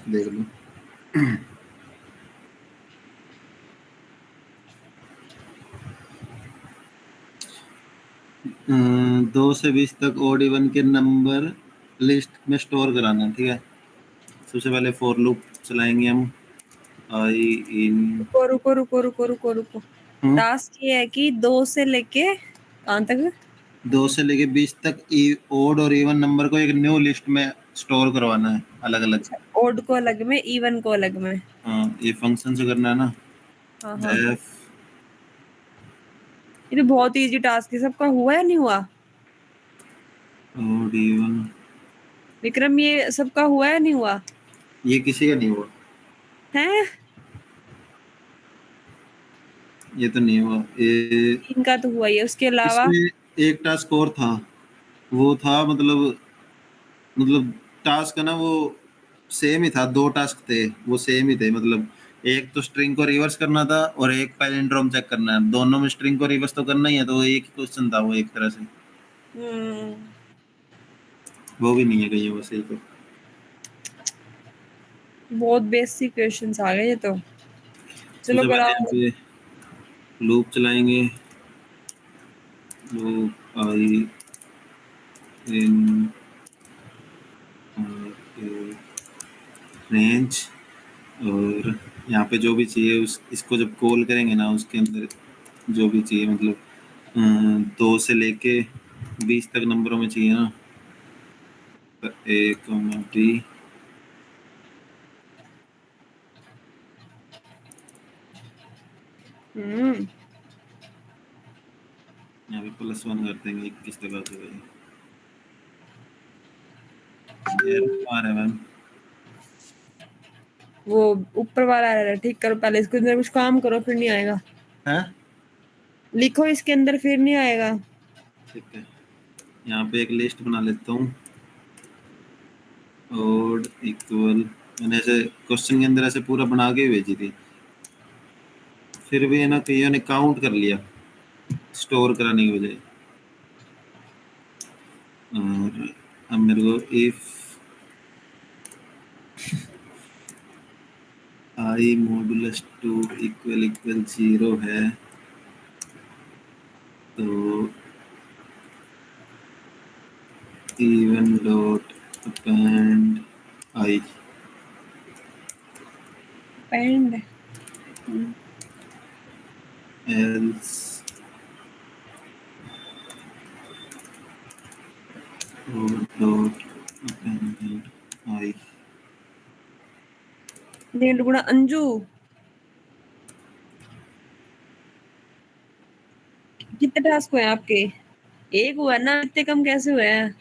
देख लो। 2 से 20 तक ओड इवन के नंबर लिस्ट में स्टोर कराना है, ठीक है। सबसे पहले फॉर लूप चलाएंगे हम। आई इन रुको रुको रुको रुको रुको रुको टास्क ये है कि 2 से लेके कहाँ तक? 2 से लेके 20 तक ओड और इवन नंबर को एक न्यू लिस्ट में स्टोर करवाना है, अलग अलग। अच्छा, ओड को अलग में, इवन को अलग में। हाँ, ये फंक्शन से करना है ना। हाँ हाँ, एफ ये तो बहुत इजी टास्क है। सबका हुआ या नहीं हुआ? ओड इवन, विक्रम, ये सबका हुआ या नहीं हुआ? ये किसी का नहीं हुआ, है? ये तो नहीं हुआ। इनका तो हुआ ही है, उसके अलावा। इसमें एक टास्क और था, वो था मतलब टास्क है ना, वो सेम ही था। 2 टास्क थे, वो सेम ही थे। मतलब एक तो स्ट्रिंग को रिवर्स करना था और एक पैलिंड्रोम चेक करना है। दोनों में स्ट्रिंग को रिवर्स तो करना ही है, तो एक ही क्वेश्चन था वो, एक तरह से। हम्म, वो भी नहीं है कहीं वो सही तो। बहुत बेसिक क्वेश्चंस आ गए ये तो। चलो सबसे पहले यहाँ कराओ। पे लूप चलाएंगे। लूप आई इन रेंज, और यहाँ पे जो भी चाहिए इसको जब कॉल करेंगे ना, उसके अंदर जो भी चाहिए, मतलब 2 से लेके 20 तक नंबरों में चाहिए ना। एक डी, हम्म, यहाँ पे +1 कर देंगे 21 तक आ जाएगा। ये आ रहा है मैम। वो ऊपर वाला एरर है, ठीक करो पहले इसके अंदर कुछ काम करो, फिर नहीं आएगा। है, लिखो इसके अंदर, फिर नहीं आएगा। ठीक है। यहाँ पे एक लिस्ट बना लेता हूँ। ओड इक्वल, मैंने ऐसे क्वेश्चन के अंदर ऐसे पूरा बना के भेजी थी, फिर भी है ना कईयों ने काउंट कर लिया स्टोर कराने की बजाय। और अब मेरे को if i modulus 2 equal equal 0 है, तो इवन डॉट अपेंड आई, पेंड। एल्स डॉट अपेंड आई। डेढ़ गुणा अंजू। कितने टास्क हुए हैं आपके? एक हुआ ना, इतने कम कैसे हुए हैं?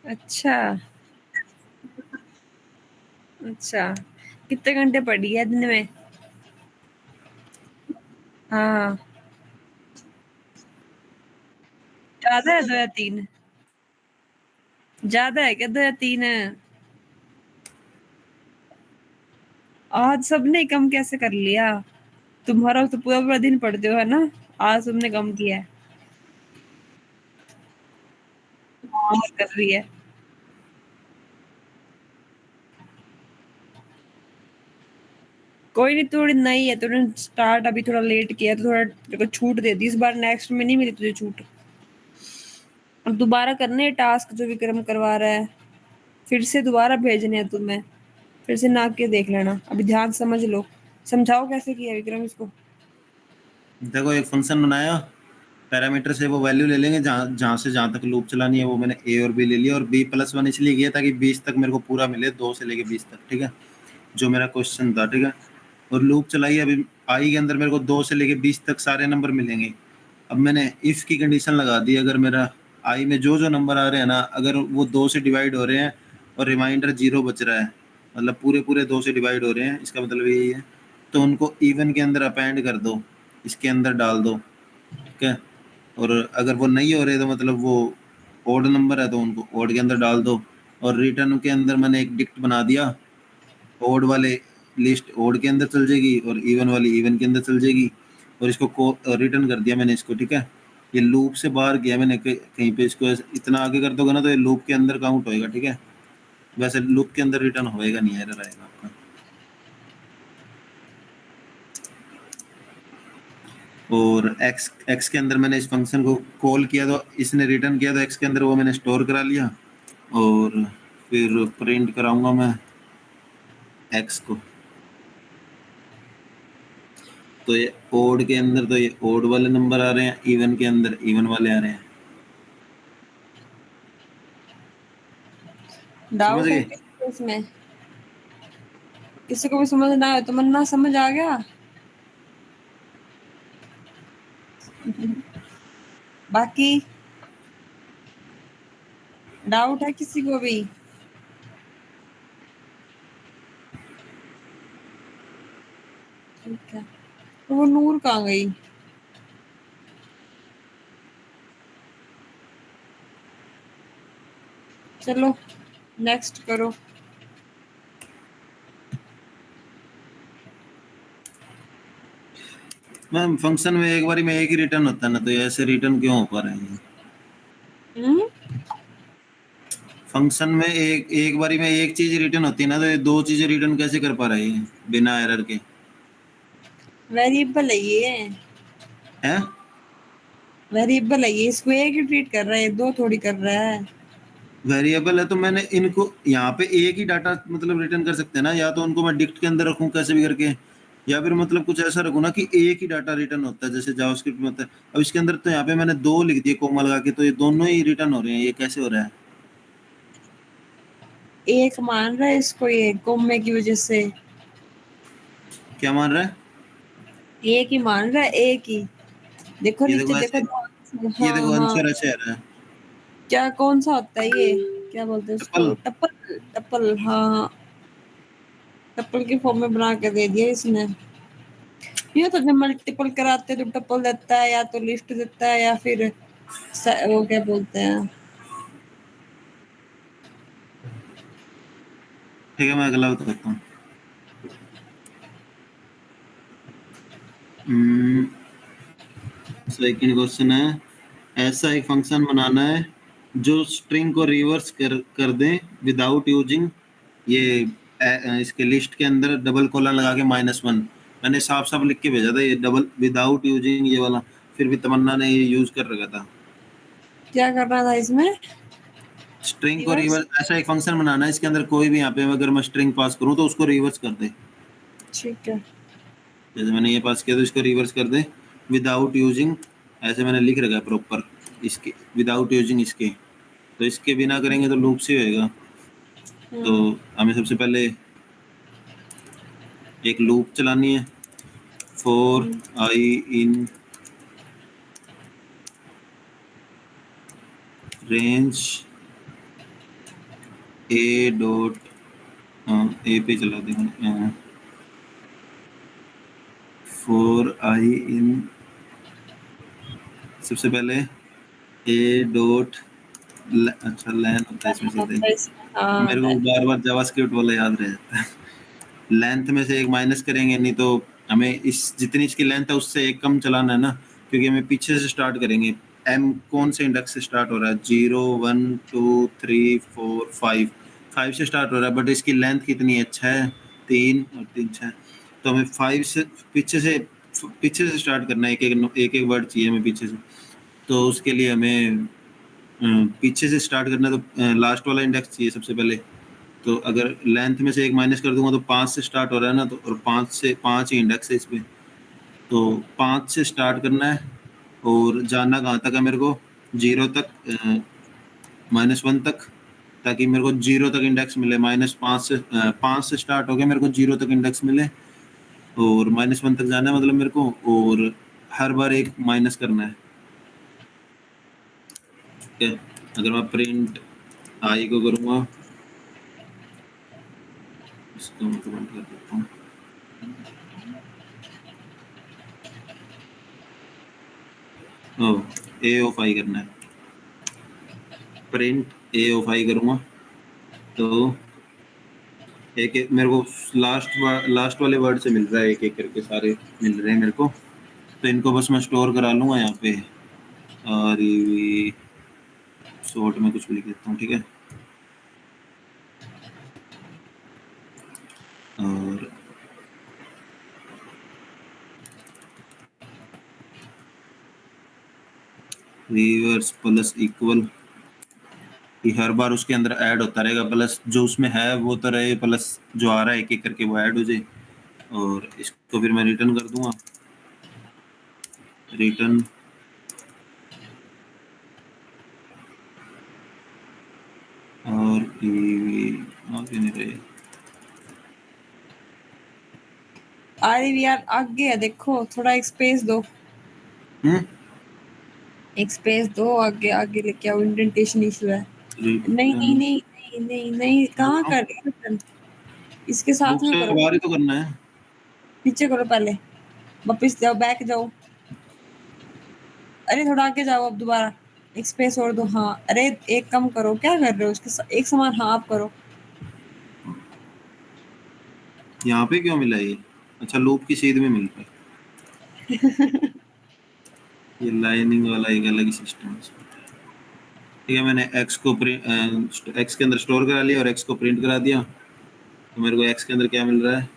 अच्छा अच्छा, कितने घंटे पढ़ी है दिन में? हाँ, ज्यादा है 2 या 3? ज्यादा है क्या 2 या 3 है? आज सबने कम कैसे कर लिया? तुम्हारा तो पूरा पूरा दिन पढ़ते हो है ना, आज तुमने कम किया है। हाँ, कर रही है। कोई नहीं, थोड़ी नई है, तूने स्टार्ट अभी थोड़ा लेट किया तो थोड़ा तेरे को छूट दे दी इस बार, नेक्स्ट में नहीं मिली तुझे छूट। अब दोबारा करने हैं टास्क जो विक्रम करवा रहा है, फिर से दोबारा भेजने हैं तुम्हें, फिर से ना के देख लेना। अभी ध्यान से समझ लो, समझाओ कैसे किया विक्रम इसको। देखो, एक फंक्शन बनाया, पैरामीटर से वो वैल्यू ले लेंगे जहाँ जहाँ से जहाँ तक लूप चलानी है। वो मैंने ए और बी ले लिया, और b+1 इसलिए किया ताकि 20 तक मेरे को पूरा मिले, 2 से लेके 20 तक, ठीक है, जो मेरा क्वेश्चन था, ठीक है। और लूप चलाई, अभी आई के अंदर मेरे को 2 से लेके 20 तक सारे नंबर मिलेंगे। अब मैंने इफ की कंडीशन लगा दी, अगर मेरा आई में जो जो नंबर आ रहे हैं ना, अगर वो 2 से डिवाइड हो रहे हैं और रिमाइंडर 0 बच रहा है, मतलब पूरे पूरे 2 से डिवाइड हो रहे हैं, इसका मतलब यही है, तो उनको इवन के अंदर अपेंड कर दो, इसके अंदर डाल दो, ठीक है। और अगर वो नहीं हो रहे तो मतलब वो ओड नंबर है, तो उनको ओड के अंदर डाल दो। और रिटर्न के अंदर मैंने एक डिक्ट बना दिया, ओड वाले लिस्ट ओड के अंदर चल जाएगी और इवन वाली इवन के अंदर चल जाएगी। और इसको रिटर्न कर दिया मैंने इसको, ठीक है। ये लूप से बाहर गया मैंने कहीं पे, इसको इतना आगे कर दोगे ना तो ये लूप के अंदर काउंट होएगा, ठीक है। वैसे लूप के अंदर रिटर्न होएगा नहीं, एरर आएगा आपका। और एक्स एक्स के अंदर मैंने इस फंक्शन को कॉल किया तो इसने रिटर्न किया, तो एक्स के अंदर वो मैंने स्टोर करा लिया, और फिर प्रिंट कराऊंगा मैं एक्स को। तो ये ओड के अंदर तो ये ओड वाले नंबर आ रहे हैं, इवन के अंदर इवन वाले आ रहे हैं। समझ डाउट है गए? किसी को इसमें? किसी को भी समझ ना आए तो मन ना समझ आ गया। बाकी डाउट है किसी को भी? ठीक है, तो वो नूर कहाँ गई? चलो नेक्स्ट करो। मैम फंक्शन में एक बारी में एक ही रिटर्न होता है ना, तो ये ऐसे रिटर्न क्यों हो पा रहे हैं? हम्म। फंक्शन में एक एक बारी में एक चीज रिटर्न होती है ना, तो ये दो चीजें रिटर्न कैसे कर पा रहे हैं बिना एरर के? वेरिएबल है ये, हैं? वेरिएबल है ये, इसको एक ही ट्रीट कर रहा है, दो थोड़ी कर रहा है। वेरिएबल है तो मैंने इनको यहाँ पे एक ही डाटा मतलब रिटर्न कर सकते हैं ना, या तो उनको मैं डिक्ट के अंदर रखूँ कैसे भी करके, या फिर मतलब कुछ ऐसा रखूँ ना कि एक ही डाटा रिटर्न होता है जैसे जावास्क्रिप्ट में होता है। अब इसके अंदर तो यहाँ पे मैंने दो लिख दिए कोमा लगा के, तो ये दोनों ही रिटर्न हो रहे हैं, ये कैसे हो रहा है? एक मान रहा है इसको ये कोमे की वजह से, क्या मान रहा है? एक ही मान रहा है, एक ही। देखो ये नीचे देखो देखो ऐसे, ध्यान से। ये हाँ देखो हाँ। आंसर ऐसे आ रहा है। क्या कौन सा होता है ये, क्या बोलते हैं ट्रिपल। उसको? टप्पल, टप्पल, हाँ। टप्पल की फॉर्म में बना के दे दिया इसने। ये तो जब मल्टीपल कराते हैं तो टप्पल देता है, या तो लिस्ट देता है, या फिर वो क्या बोलते हैं। ठीक है, मैं अगला बताता हूँ। सेकंड क्वेश्चन है, ऐसा एक फंक्शन बनाना है जो स्ट्रिंग को रिवर्स कर दे विदाउट यूजिंग ये इसके लिस्ट के अंदर डबल कॉलन लगा के -1। मैंने साफ साफ लिख के भेजा था ये डबल विदाउट यूजिंग ये वाला, फिर भी तमन्ना ने ये यूज कर रखा था। क्या करना था इसमें? स्ट्रिंग को रिवर्स। रिवर्स, ऐसा एक फंक्शन बनाना है इसके अंदर कोई भी, यहाँ पे अगर मैं स्ट्रिंग पास करूँ तो उसको रिवर्स कर दे। ठीक है। जैसे मैंने ये पास किया तो इसको रिवर्स कर दे विदाउट यूजिंग, ऐसे मैंने लिख रखा है प्रॉपर, इसके विदाउट यूजिंग इसके। तो इसके बिना करेंगे तो लूप से होएगा। तो हम्म। हमें सबसे पहले एक लूप चलानी है, for hmm. I in range a dot, a पे चला देंगे, फॉर आई इन, सबसे पहले ए डॉट, अच्छा लैन होता है इसमें सीधे, हाँ मेरे को बार बार जावास्क्रिप्ट वाला याद रह जाता है। लेंथ में से एक माइनस करेंगे, नहीं तो हमें इस जितनी इसकी लेंथ है उससे एक कम चलाना है ना, क्योंकि हमें पीछे से स्टार्ट करेंगे। एम कौन से इंडेक्स से स्टार्ट हो रहा है? 0 1 2 3 4 5, 5 से स्टार्ट हो रहा है, बट इसकी लेंथ कितनी है? 6, 3 और 3 6। तो हमें 5 से पीछे से स्टार्ट करना है, एक एक वर्ड चाहिए हमें पीछे से। तो उसके लिए हमें पीछे से स्टार्ट करना है, तो लास्ट वाला इंडेक्स चाहिए सबसे पहले। तो अगर लेंथ में से एक माइनस कर दूंगा तो 5 से स्टार्ट हो रहा है ना, तो और 5 ही इंडेक्स है इसमें, तो 5 से स्टार्ट करना है और जाना कहाँ तक है मेरे को? 0 तक, -1 तक, ताकि मेरे को 0 तक इंडेक्स मिले। -5 से 5 से स्टार्ट हो गया, मेरे को 0 तक इंडेक्स मिले, और -1 तक जाना है मतलब मेरे को, और हर बार एक माइनस करना है। ठीक है, अगर मैं प्रिंट आई को करूँगा, इसको मैं कमेंट कर देता हूँ। ए ऑफ आई करना है, प्रिंट ए ऑफ आई करूँगा तो एक एक मेरे को लास्ट वाले वर्ड से मिल रहा है, एक एक करके सारे मिल रहे हैं मेरे को। तो इनको बस मैं स्टोर करा लूँगा यहाँ पे, और ये शॉर्ट में कुछ भी लिख देता हूँ, ठीक है। और रिवर्स प्लस इक्वल, ये हर बार उसके अंदर ऐड होता रहेगा, प्लस जो उसमें है वो तो रहे, प्लस जो आ रहा है एक एक करके वो ऐड हो जाए। और इसको फिर मैं रिटर्न कर दूंगा, रिटर्न और ये आगे नहीं रहे। अरे यार आगे है देखो, थोड़ा एक स्पेस दो, हम्म एक स्पेस दो, आगे आगे लेके आओ, इंडेंटेशन इशू है। नहीं नहीं रिटर्न नहीं नहीं नहीं नहीं, कहाँ कर रहे हो रिटर्न? इसके लूप साथ में से करो, बाहर ही तो करना है। पीछे करो पहले, वापस जाओ, बैक जाओ। अरे थोड़ा आगे जाओ अब दोबारा, एक स्पेस और दो। हाँ अरे एक कम करो, क्या कर रहे हो उसके एक समान, हाँ आप करो। यहाँ पे क्यों मिला ये? अच्छा, लूप की सीध में मिलता है। ये लाइनिंग वाला एक अलग ही सिस्टम है इसका। ठीक है, मैंने एक्स को प्रिंट, एक्स के अंदर स्टोर करा लिया और एक्स को प्रिंट करा दिया। तो मेरे को एक्स के अंदर क्या मिल रहा है,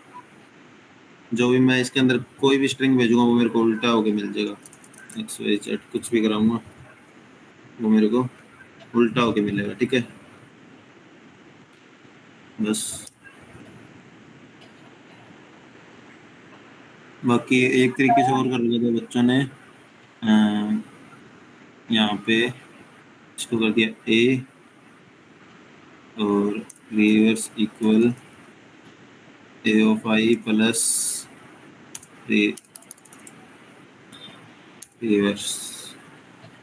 जो भी मैं इसके अंदर कोई भी स्ट्रिंग भेजूंगा वो मेरे को उल्टा होके मिल जाएगा। एक्स वाई जेड कुछ भी कराऊंगा वो मेरे को उल्टा होके मिलेगा, ठीक है। बस बाकी एक तरीके से और कर लिया था बच्चों ने, यहाँ पे इसको कर दिया ए और reverse equal A of I plus reverse,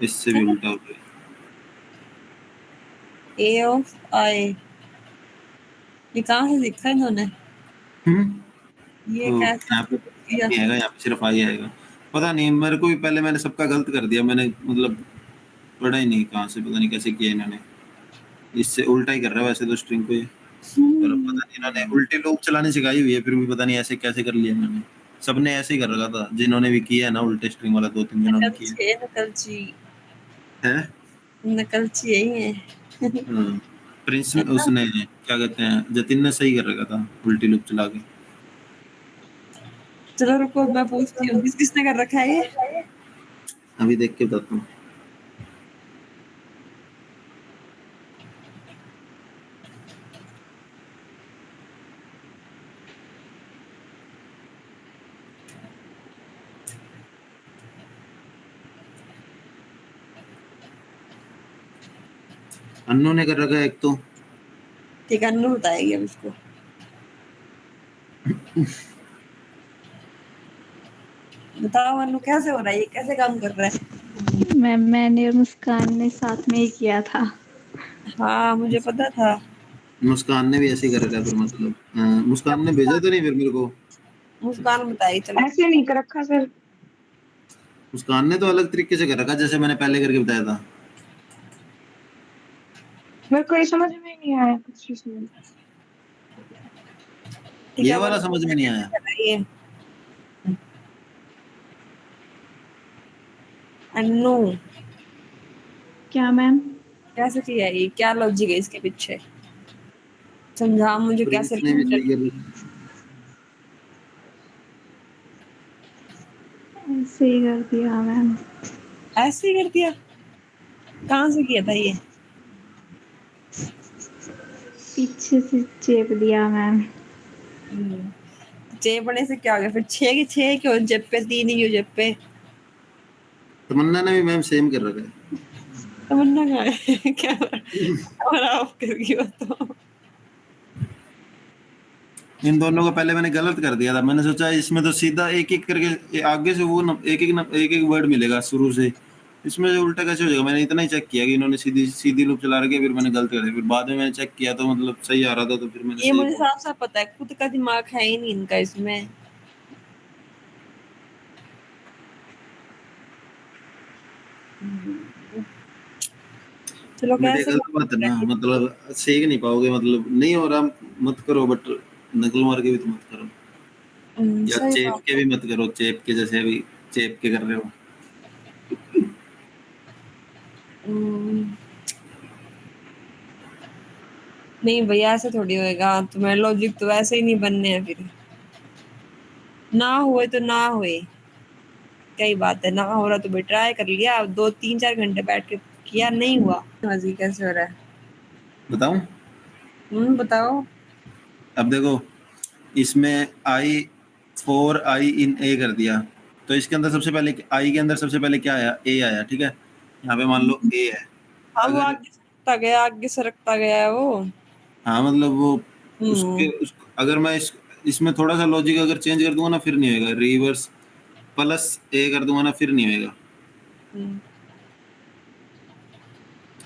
इससे भी उल्टा हो गया। ए ऑफ आई, ये कहाँ से सीखा है इन्होंने? ये तो कैसे यहाँ पे किया? नहीं आएगा, यहाँ पे सिर्फ आई आएगा। पता नहीं, मेरे को भी पहले मैंने सबका गलत कर दिया, मैंने मतलब पढ़ा ही नहीं कहाँ से, पता नहीं कैसे किया इन्होंने। इससे उल्टा ही कर रहा है वैसे तो स्ट्रिंग को ये, पर अब पता नहीं इन्होंने उल्टे लूप चलानी सिखाई हुई है, फिर भी पता नहीं ऐसे कैसे कर लिया इन्होंने। सबने ऐसे ही कर रखा था जिन्होंने भी किया है ना, उल्टे स्ट्रिंग वाला दो तीन जिन्होंने किया नकलची है, नकलची, है। नकलची यही है। हाँ, प्रिंस ने उसने क्या कहते हैं, जतिन ने सही कर रखा था उल्टी लूप चला के। चलो रुको मैं पूछती हूँ, किसने कर रखा है ये? अभी देख के बताता हूँ। अन्नू ने कर रखा है एक तो। ठीक है, अन्नू बताएगी अब इसको। बताओ अन्नू, कैसे हो रहा है ये, कैसे काम कर रहा है? मैंने और मुस्कान ने साथ में ही किया था। हाँ मुझे पता था। मुस्कान ने भी ऐसे ही कर रखा है, फिर मतलब मुस्कान ने भेजा तो नहीं फिर मेरे को। मुस्कान बताई, चलो। ऐसे नहीं कर रखा सर। मुस्कान ने तो अलग तरीके से कर रखा जैसे मैंने पहले करके बताया था। मेरे को ये समझ में नहीं आया कुछ चीज में। ठीक ये है, वाला वो समझ में नहीं आया। ये अन्नू क्या मैम? कैसे किया ये, क्या लॉजिक है इसके पीछे? समझा मुझे कैसे। प्रिंस ने भी सही कर रखा। ऐसे ही कर दिया मैम। ऐसे ही कर दिया? कहाँ से किया था ये? पीछे से चेप दिया मैम। बड़े से क्या हो गया फिर, छह के छह क्यों जेब पे, तीन ही क्यों जेब पे? तमन्ना ने भी मैम सेम कर रखा है। तमन्ना कहाँ है? क्या कैमरा ऑफ कर गया तो? इन दोनों को पहले मैंने गलत कर दिया था, मैंने सोचा इसमें तो सीधा एक एक करके आगे से वो एक एक वर्ड मिलेगा शुरू से, इसमें जो उल्टा कैसे हो जाएगा। मैंने इतना ही चेक किया कि इन्होंने सीधी सीधी लूप चला रखी है, फिर मैंने गलत कर दिया, फिर बाद में मैंने चेक किया तो मतलब सही आ रहा था, तो फिर मैंने ये सही मुझे बोला। साफ साफ पता है, खुद का दिमाग है ही नहीं इनका इसमें। चलो बेटे कैसे गलत बात है ना, मतलब सीख नहीं पाओगे, मतलब नहीं हो रहा मत करो, बट नकल मार के भी तो मत करो, या सही चेप बात के भी मत करो, चेप के जैसे अभी चेप के कर रहे हो। नहीं भैया ऐसे थोड़ी होएगा, तुम्हारे लॉजिक तो वैसे ही नहीं बनने हैं फिर। ना हुए तो ना हुए, क्या ही बात है, ना हो रहा तो भी ट्राई कर लिया, 2 3 4 घंटे बैठ के किया, नहीं हुआ, मजी कैसे हो रहा है? बताऊं? बताओ। अब देखो, इसमें I इन ए कर दिया, तो इसके अंदर सबसे पहले आई के अंदर सबसे पहले क्या आया? ए आया, ठीक है। यहाँ पे मान लो ए है। अब वो अगर आगे सरकता गया है वो। हाँ मतलब वो हम्म अगर मैं इसमें थोड़ा सा लॉजिक अगर चेंज कर दूंगा ना फिर नहीं होएगा। रिवर्स प्लस ए कर दूंगा ना फिर नहीं होएगा। हम्म।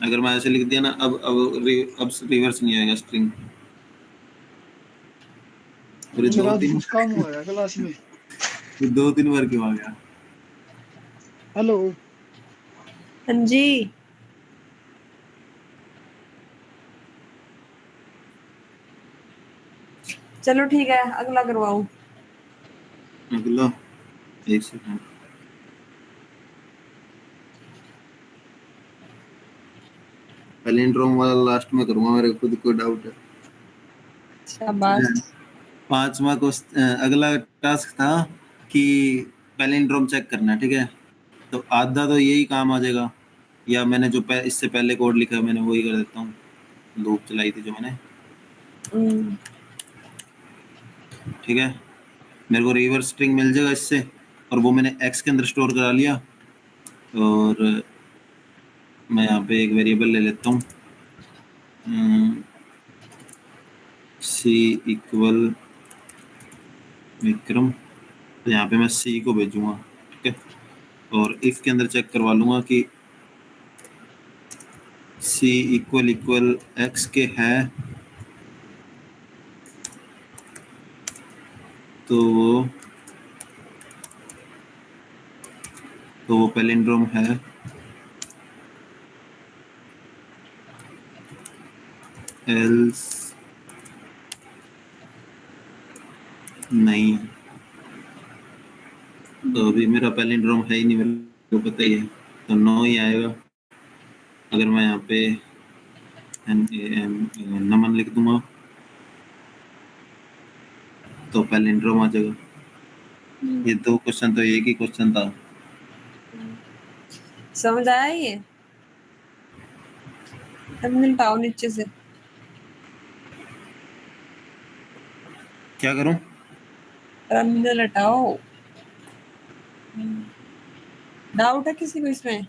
अगर मैं ऐसे लिख दिया ना, अब रिवर्स नहीं आएगा स्ट्रिंग। और ये दो मेरा तीन काम हुआ है क्लास में। ये 2 3 बार क्यों आ गया? हेलो। हाँ जी। चलो ठीक है, अगला करवाऊं। अगला, एक सेकंड। पैलिंड्रोम वाला लास्ट में करूंगा, मेरे को खुद को डाउट है। शाबाश। 5वां अगला टास्क था कि पैलिंड्रोम चेक करना है, ठीक है। तो आधा तो यही काम आ जाएगा, या मैंने जो इससे पहले कोड लिखा है मैंने वही कर देता हूँ। लूप चलाई थी जो मैंने, हम्म, ठीक है। मेरे को रिवर्स स्ट्रिंग मिल जाएगा इससे, और वो मैंने एक्स के अंदर स्टोर करा लिया। और मैं यहाँ पे एक वेरिएबल ले लेता हूँ, सी इक्वल विक्रम। तो यहाँ पे मैं सी को भेजूंगा, ठीक है। और इफ के अंदर चेक करवा लूंगा कि सी इक्वल इक्वल एक्स के है, तो वो पैलिंड्रोम है। एल्स नहीं, तो अभी मेरा पैलिंड्रोम है ही नहीं, मेरे को पता ही है, तो नो ही आएगा। अगर मैं यहाँ पे नमन लिख दूंगा तो पैलिंड्रोम आ जाएगा। ये 2 क्वेश्चन तो एक ही क्वेश्चन था। समझ आया ये? टर्मिनल टाओ नीचे से। क्या करूं? टर्मिनल हटाओ। डाउट है किसी को इसमें?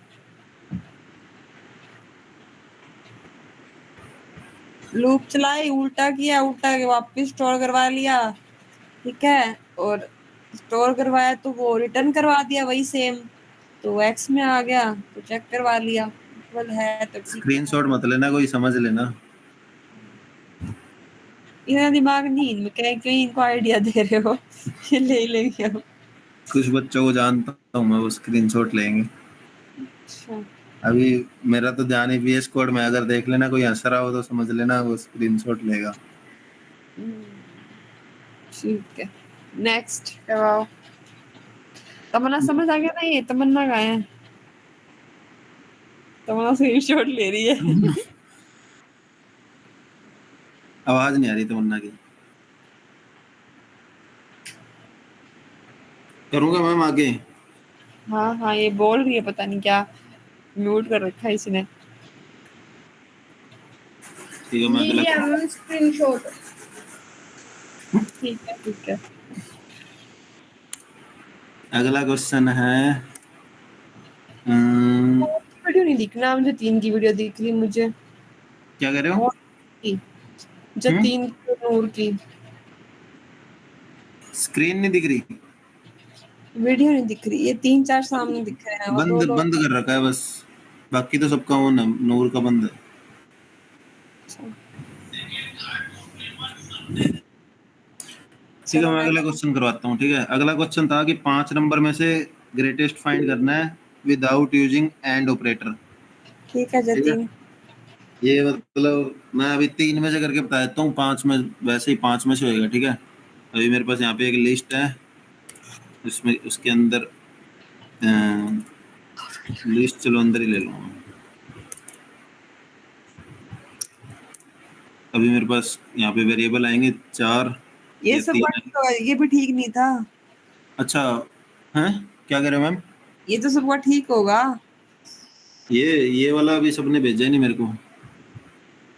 लूप चलाई, उल्टा किया, उल्टा के वापस स्टोर करवा लिया, ठीक है। और स्टोर करवाया तो वो रिटर्न करवा दिया वही सेम, तो एक्स में आ गया तो चेक करवा लिया, इक्वल है तो ठीक है। स्क्रीनशॉट मत लेना, कोई समझ लेना। इतना दिमाग नहीं इनमें, क्या क्यों इनको आइडिया दे रहे हो? ये ले ही लेंगे हम। कुछ बच्चों को जानता हूँ मैं, वो स्क्रीनशॉट लेंगे। अच्छा। अभी मेरा तो ध्यान ही VS कोड में, अगर देख लेना कोई हंस रहा हो तो समझ लेना वो स्क्रीनशॉट लेगा। ठीक है, नेक्स्ट करवाओ। तमन्ना समझ आ गया ना? ये तमन्ना का है, तमन्ना स्क्रीनशॉट ले रही है। आवाज नहीं आ रही तमन्ना की। करूंगा मैम आगे। हाँ हाँ, ये बोल रही है, पता नहीं क्या म्यूट कर रखा है इसने। ठीक है, मैं अगला स्क्रीनशॉट। ठीक है ठीक है। अगला क्वेश्चन है। वीडियो नहीं दिखना मुझे, 3 की वीडियो दिख रही मुझे। क्या कह रहे हो? और की, जो 3 नूर की स्क्रीन नहीं दिख रही? वीडियो नहीं दिख रही, ये 3 4 सामने दिख रहे हैं और बंद दो। बंद कर रखा है बस, बाकी तो सबका ऑन है, नूर का बंद है। ठीक है, चलो मैं अगला नेक्स्ट। क्वेश्चन करवाता हूँ, ठीक है। अगला क्वेश्चन था कि 5 नंबर में से ग्रेटेस्ट फाइंड करना है विदाउट यूजिंग एंड ऑपरेटर। ठीक है ठीक है, जतीन। ये मतलब मैं अभी 3 में से करके बता देता हूँ, 5 में वैसे ही 5 में से होएगा, ठीक है। अभी मेरे पास यहाँ पे एक लिस्ट है, उसमें उसके अंदर लिस्ट, चलो अंदर ही ले लूँगा। अभी मेरे पास यहाँ पे वेरिएबल आएंगे 4 ये या सब 3 वर्ड तो ये भी ठीक नहीं था। अच्छा हैं, क्या कह रहे हो मैम? ये तो सब वर्ड ठीक होगा। ये वाला अभी सबने भेजा ही नहीं मेरे को।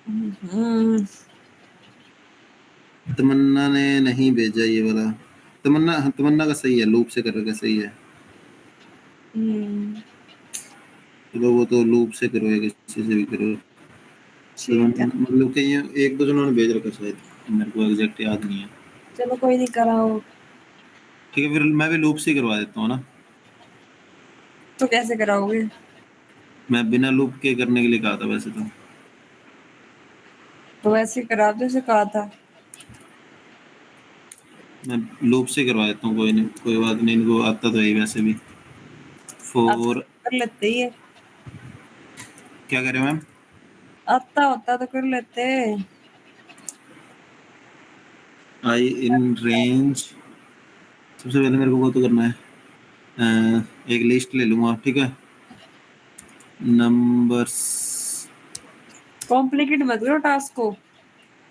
हम्म, तमन्ना ने नहीं भेजा ये वाला। तमन्ना का सही है, लूप से कर रखा सही है। हम्म, चलो वो तो लूप से करो या किसी से भी करो। ठीक है। मतलब कहीं एक दो जनों ने भेज रखा शायद, मेरे को एग्जैक्ट याद नहीं है। चलो कोई नहीं, कराओ। ठीक है फिर मैं भी लूप से ही करवा देता हूँ ना। तो कैसे कराओगे? मैं बिना लूप के करने के लिए कहा था वैसे तो। तो वैसे करा दो जैसे कहा था। मैं लूप से करवा देता हूँ, कोई नहीं, कोई बात नहीं, इनको आता तो है ही वैसे भी। आप फोर कर लेते ही है। क्या कह रहे हो मैम? आता होता तो कर लेते। आई इन रेंज। सबसे पहले मेरे को वो तो करना है, एक लिस्ट ले लूंगा, ठीक है। नंबर्स। कॉम्प्लिकेट मत करो टास्क को।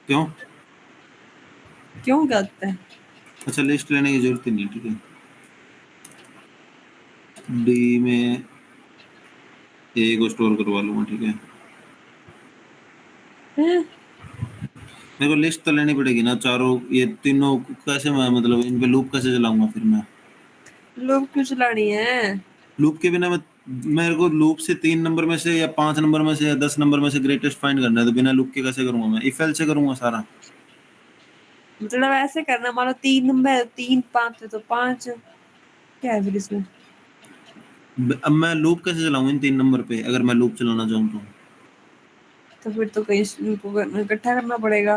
क्यों? क्यों करते हैं? अच्छा लिस्ट लेने की जरूरत ही नहीं, ठीक है। डी में ए को स्टोर करवा लूंगा, ठीक है। हैं? मेरे को लिस्ट तो लेनी पड़ेगी ना, चारों ये तीनों। कैसे मैं मतलब इन पे लूप कैसे चलाऊंगा फिर मैं? लोग क्यों चलानी है? लूप के बिना मैं, मेरे को लूप से 3 नंबर में से या 5 नंबर में से या 10 नंबर में से ग्रेटेस्ट फाइंड करना है, तो बिना लूप के कैसे करूंगा मैं? इफ एल से करूंगा सारा। मतलब ऐसे करना, मान लो 3 नंबर है, 3 5 है तो 5। क्या है फिर इसमें? अब मैं लूप कैसे चलाऊं इन 3 नंबर पे, अगर मैं लूप चलाना चाहूँ तो? तो फिर तो कहीं इनको इकट्ठा करना पड़ेगा।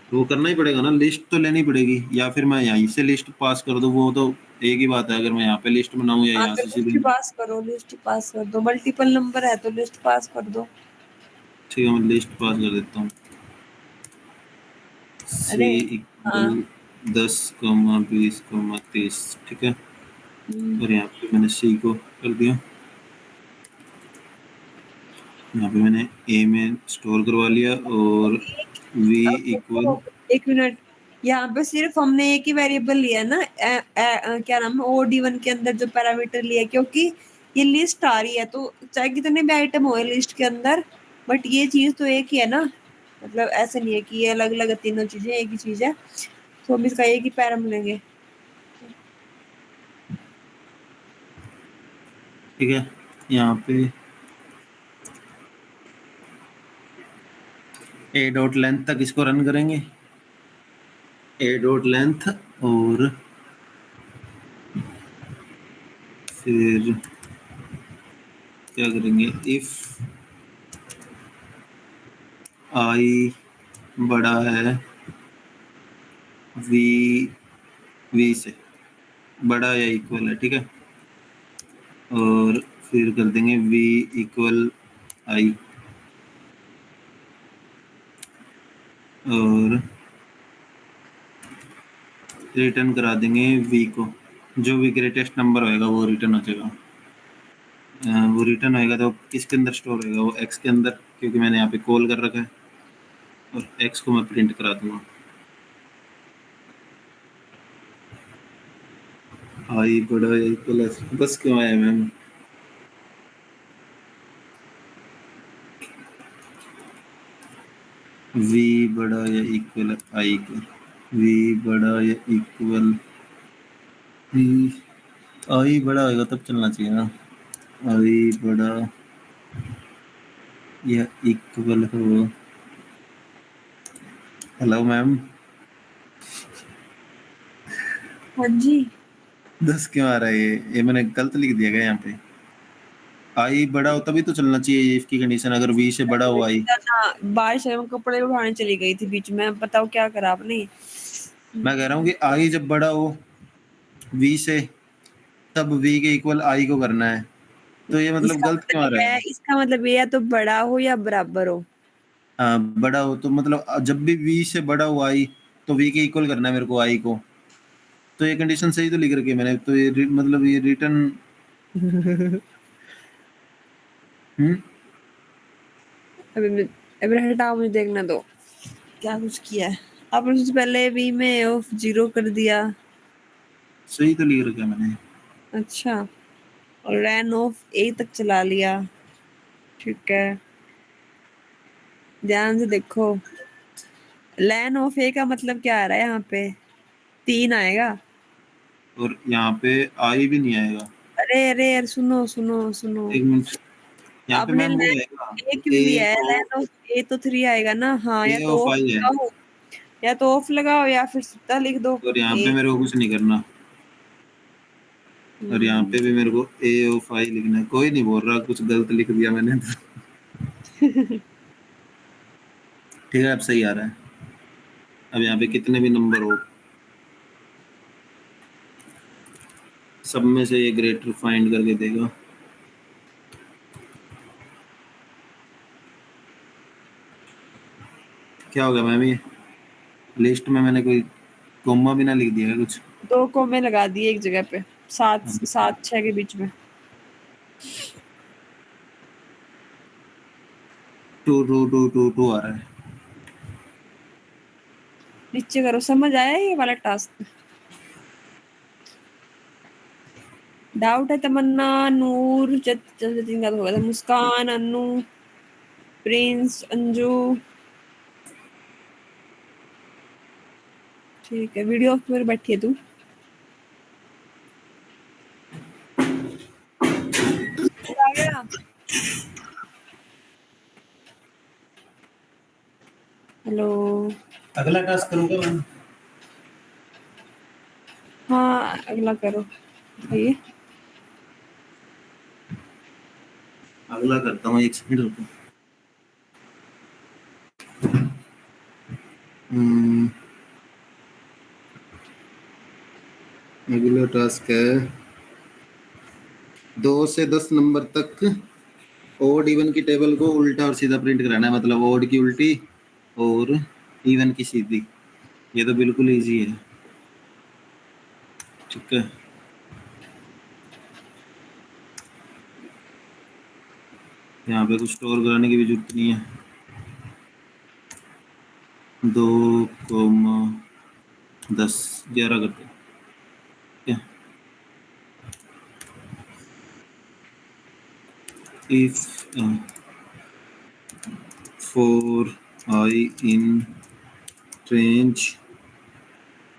तो वो करना ही पड़ेगा ना, लिस्ट तो लेनी पड़ेगी, या फिर मैं यहीं से लिस्ट पास कर दूं, वो तो एक ही बात है। अगर मैं यहाँ पे लिस्ट बनाऊं या हाँ यहाँ तो से लिस्ट सीधे। ही पास करो, लिस्ट ही पास कर दो, मल्टीपल नंबर है तो लिस्ट पास कर दो। ठीक है मैं लिस्ट पास कर देता हूँ। सी अरे इक्वल हाँ। 10, 20, 30, ठीक है। हम्म, और यहाँ पे मैंने सी को कर दिया। यहाँ पे मैंने ए में स्टोर करवा लिया, और वी अब इक्वल। देखो, 1 मिनट। यहाँ पे सिर्फ हमने एक ही वेरिएबल लिया है ना, क्या नाम है, OD1 के अंदर जो पैरामीटर लिया है, क्योंकि ये लिस्ट आ रही है तो चाहे कितने भी आइटम हो लिस्ट के अंदर, बट ये चीज तो एक ही है ना। मतलब ऐसे नहीं है कि ये अलग अलग तीनों चीजें एक ही चीज है। तो हम इसका एक ही पैराम लेंगे। ठीक है, यहाँ पे ए डॉट लेंथ तक इसको रन करेंगे। ए डॉट लेंथ, और फिर क्या करेंगे, इफ आई बड़ा है वी, वी से बड़ा या इक्वल है, ठीक है। और फिर कर देंगे वी इक्वल आई, और रिटर्न करा देंगे वी को। जो भी ग्रेटेस्ट नंबर होएगा वो रिटर्न हो जाएगा। वो रिटर्न होएगा तो किसके अंदर स्टोर होएगा, वो एक्स के अंदर, क्योंकि मैंने यहाँ पे कॉल कर रखा है। और एक्स को मैं प्रिंट करा दूंगा, आई बड़ा या इक्वल है। बस क्यों आया मैम? वी बड़ा या इक्वल आई के, वी बड़ा या इक्वल वी, आई बड़ा होएगा तब चलना चाहिए ना। आई बड़ा या इक्वल हो। Hello ma'am. हाँ जी। 10 क्यों आ रहा है? ये मैंने गलत लिख दिया गया यहाँ पे। आई बड़ा हो तभी तो चलना चाहिए इसकी कंडीशन, अगर वी से बड़ा हो आई। ना, बारिश है, मैं कपड़े उठाने चली गई थी बीच में, बताओ क्या करा आपने। मैं कह रहा हूँ कि आई जब बड़ा हो वी से, तब वी के इक्वल आई को करना है। तो ये मतलब इसका गलत क्यों आ मतलब रहा है, है? इसका मतलब ये या तो बड़ा हो या बराबर हो। हाँ बड़ा हो तो मतलब जब भी वी से बड़ा हो आई, तो वी के इक्वल करना है मेरे को आई को। तो ये कंडीशन सही तो लिख रखी है मैंने, तो ये मतलब ये रिटर्न। हम्म। अभी हटाओ, मुझे देखना दो। क्या कुछ किया है आपने? सबसे पहले बी में ऑफ 0 कर दिया। सही तो लिख रखा मैंने। अच्छा, और रैन ऑफ ए तक चला लिया। ठीक है, ध्यान से देखो। लैन ऑफ ए का मतलब क्या आ रहा है यहाँ पे? 3 आएगा। और यहाँ पे आई भी नहीं आएगा। अरे अरे यार, सुनो सुनो सुनो। एक मिनट, यहाँ पे आपने मैम वो लैन आएगा ए क्यों ए लिया है? ओ लैन ऑफ ए तो 3 आएगा ना। हाँ, ए ऑफ आई है। या तो ऑफ लगाओ या फिर सिद्धा लिख दो और यहाँ पे ए। मेरे को कुछ नहीं करना। और यहाँ पे भी मेरे को ए ऑफ आई लिखना है। कोई नहीं बोल रहा कुछ गलत लिख दिया मैंने तो। ठीक है, अब सही आ रहा है। अब यहाँ पे कितने भी नंबर हो, सब में से ये ग्रेटर फाइंड करके देगा। क्या होगा मैम? ये लिस्ट में मैंने कोई कोमा भी ना लिख दिया है कुछ। 2 कॉमे लगा दिए एक जगह पे, 7 7 6 के बीच में। 2 आ रहा है। नीचे करो। समझ आया ये वाला टास्क? डाउट है? तमन्ना, नूर, जतिन का तो होगा था, मुस्कान, अन्नू, प्रिंस, अंजू। ठीक है, वीडियो ऑफ पर बैठी है तू। आ गया। हेलो। अगला टास्क करूँगा मैम। हाँ, अगला करो भैया। अगला करता हूँ, एक सेकंड रुको। अगला टास्क है 2 से 10 नंबर तक ओड इवन की टेबल को उल्टा और सीधा प्रिंट कराना है। मतलब ओड की उल्टी और इवन की सीधी। ये तो बिल्कुल इजी है। ठीक है, यहाँ पे कुछ स्टोर कराने की भी जरूरत नहीं है। 2,10 11 करते हैं। ठीक है, if for I in range,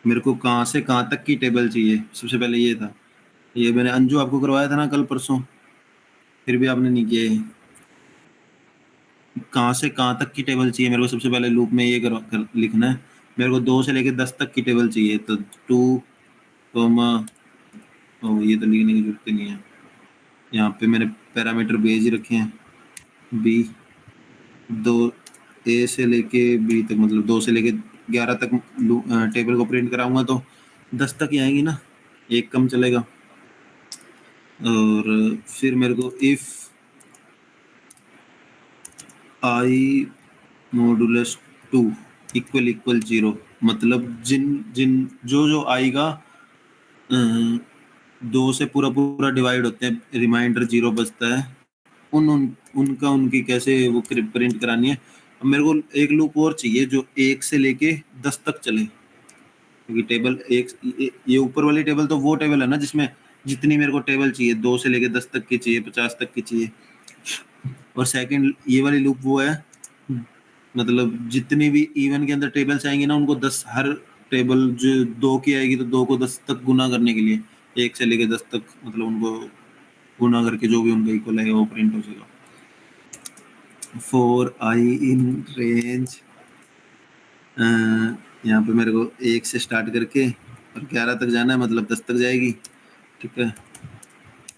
मेरे को कहाँ से कहाँ तक की टेबल चाहिए सबसे पहले ये था। ये मैंने अंजू आपको करवाया था ना कल परसों, फिर भी आपने नहीं किया ये। कहाँ से कहाँ तक की टेबल चाहिए मेरे को सबसे पहले लूप में ये लिखना है। मेरे को 2 से लेके 10 तक की टेबल चाहिए। तो 2 कोमा, ये तो लिखने की जरूरत ही नहीं है। यहाँ पे मैंने पैरामीटर भेज ही रखे हैं। बी 2 ए से लेके बी तक, मतलब 2 से लेके 11 तक टेबल को प्रिंट कराऊंगा तो 10 तक ही आएंगी ना, एक कम चलेगा। और फिर मेरे को if i modulus 2 equal equal 0, मतलब जिन जिन जो जो आएगा 2 से पूरा पूरा डिवाइड होते हैं, रिमाइंडर 0 बचता है, उनका उनकी कैसे वो प्रिंट करानी है। अब मेरे को एक लूप और चाहिए जो 1 से लेके 10 तक चले, क्योंकि टेबल एक ये ऊपर वाली टेबल तो वो टेबल है ना जिसमें जितनी मेरे को टेबल चाहिए 2 से लेके 10 तक की चाहिए, 50 तक की चाहिए। और सेकंड ये वाली लूप वो है, मतलब जितनी भी इवन के अंदर टेबल्स आएंगी ना उनको 10, हर टेबल जो 2 की आएगी तो 2 को 10 तक गुना करने के लिए 1 से लेके 10 तक, मतलब उनको गुना करके जो भी उनका इक्वल आएगा वो प्रिंट हो जाएगा। फॉर आई इन रेंज, यहाँ पे मेरे को 1 से स्टार्ट करके और 11 तक जाना है, मतलब 10 तक जाएगी। ठीक है,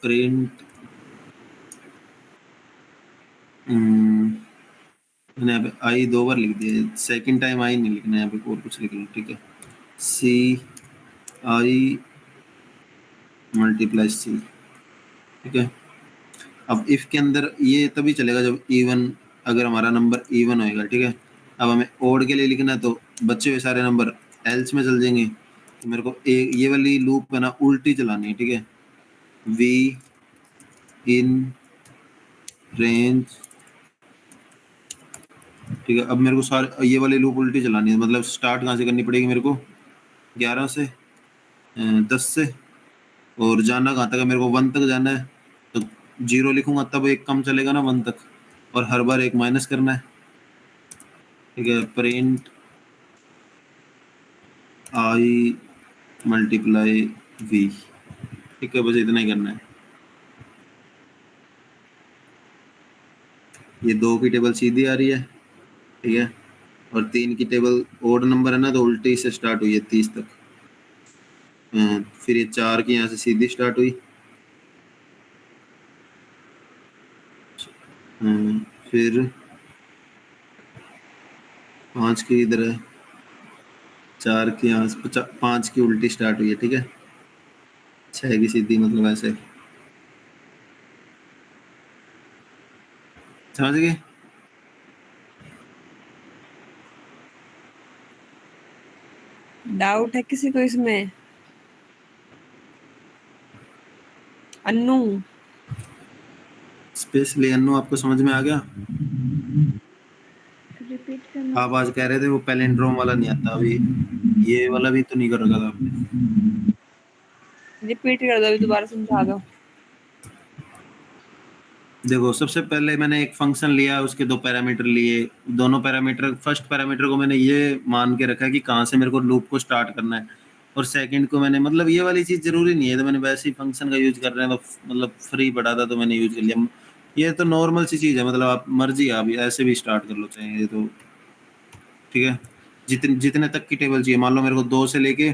प्रिंट मैंने यहाँ पे आई 2 बार लिख दिया, सेकंड टाइम आई नहीं लिखना है, यहाँ पे और कुछ लिख लो। ठीक है, सी आई मल्टीप्लाई सी। ठीक है, अब इफ के अंदर ये तभी चलेगा जब इवन, अगर हमारा नंबर इवन होएगा। ठीक है, अब हमें ओड के लिए लिखना है तो बचे हुए सारे नंबर एल्स में चल जाएंगे। तो मेरे को ये वाली लूप है ना उल्टी चलानी है। ठीक है, वी इन रेंज ठीक है, अब मेरे को सारे ये वाली लूप उल्टी चलानी है, मतलब स्टार्ट कहाँ से करनी पड़ेगी मेरे को? 11 से 10 से, और जाना कहाँ तक है मेरे को? 1 तक जाना है, तो 0 लिखूंगा तब एक कम चलेगा ना 1 तक, और हर बार एक माइनस करना है। ठीक है, प्रिंट आई मल्टीप्लाई वी। ठीक है, बस इतना ही करना है। ये 2 की टेबल सीधी आ रही है, ठीक है, और 3 की टेबल ओड नंबर है ना, तो उल्टी से स्टार्ट हुई है 30 तक। फिर ये 4 की यहाँ से सीधी स्टार्ट हुई। फिर 5 की इधर है, 4 की यहाँ से 5 की उल्टी स्टार्ट हुई है, ठीक है, 6 की सीधी, मतलब ऐसे। समझ गए? डाउट है किसी को इसमें? अन्नू, स्पेशली अन्नू, आपको समझ में आ गया? रिपीट करना। आप आज कह रहे थे वो पैलिंड्रोम वाला नहीं आता, अभी ये वाला भी तो नहीं कर रखा था आपने? रिपीट कर दो, अभी दोबारा समझा दो। देखो, सबसे पहले मैंने एक फंक्शन लिया, उसके 2 पैरामीटर लिए। दोनों पैरामीटर, फर्स्ट पैरामीटर को मैंने ये मान के रखा कि कहाँ से मेरे को लूप को स्टार्ट करना है, और सेकंड को मैंने, मतलब ये वाली चीज़ जरूरी नहीं है, तो मैंने वैसे ही फंक्शन का यूज कर रहे हैं तो मतलब फ्री पड़ा था तो मैंने यूज कर लिया। ये तो नॉर्मल सी चीज़ है, मतलब आप मर्जी, आप ऐसे भी स्टार्ट कर लो चाहे, ये तो ठीक है। जितने जितने तक की टेबल चाहिए, मान लो मेरे को 2 से लेके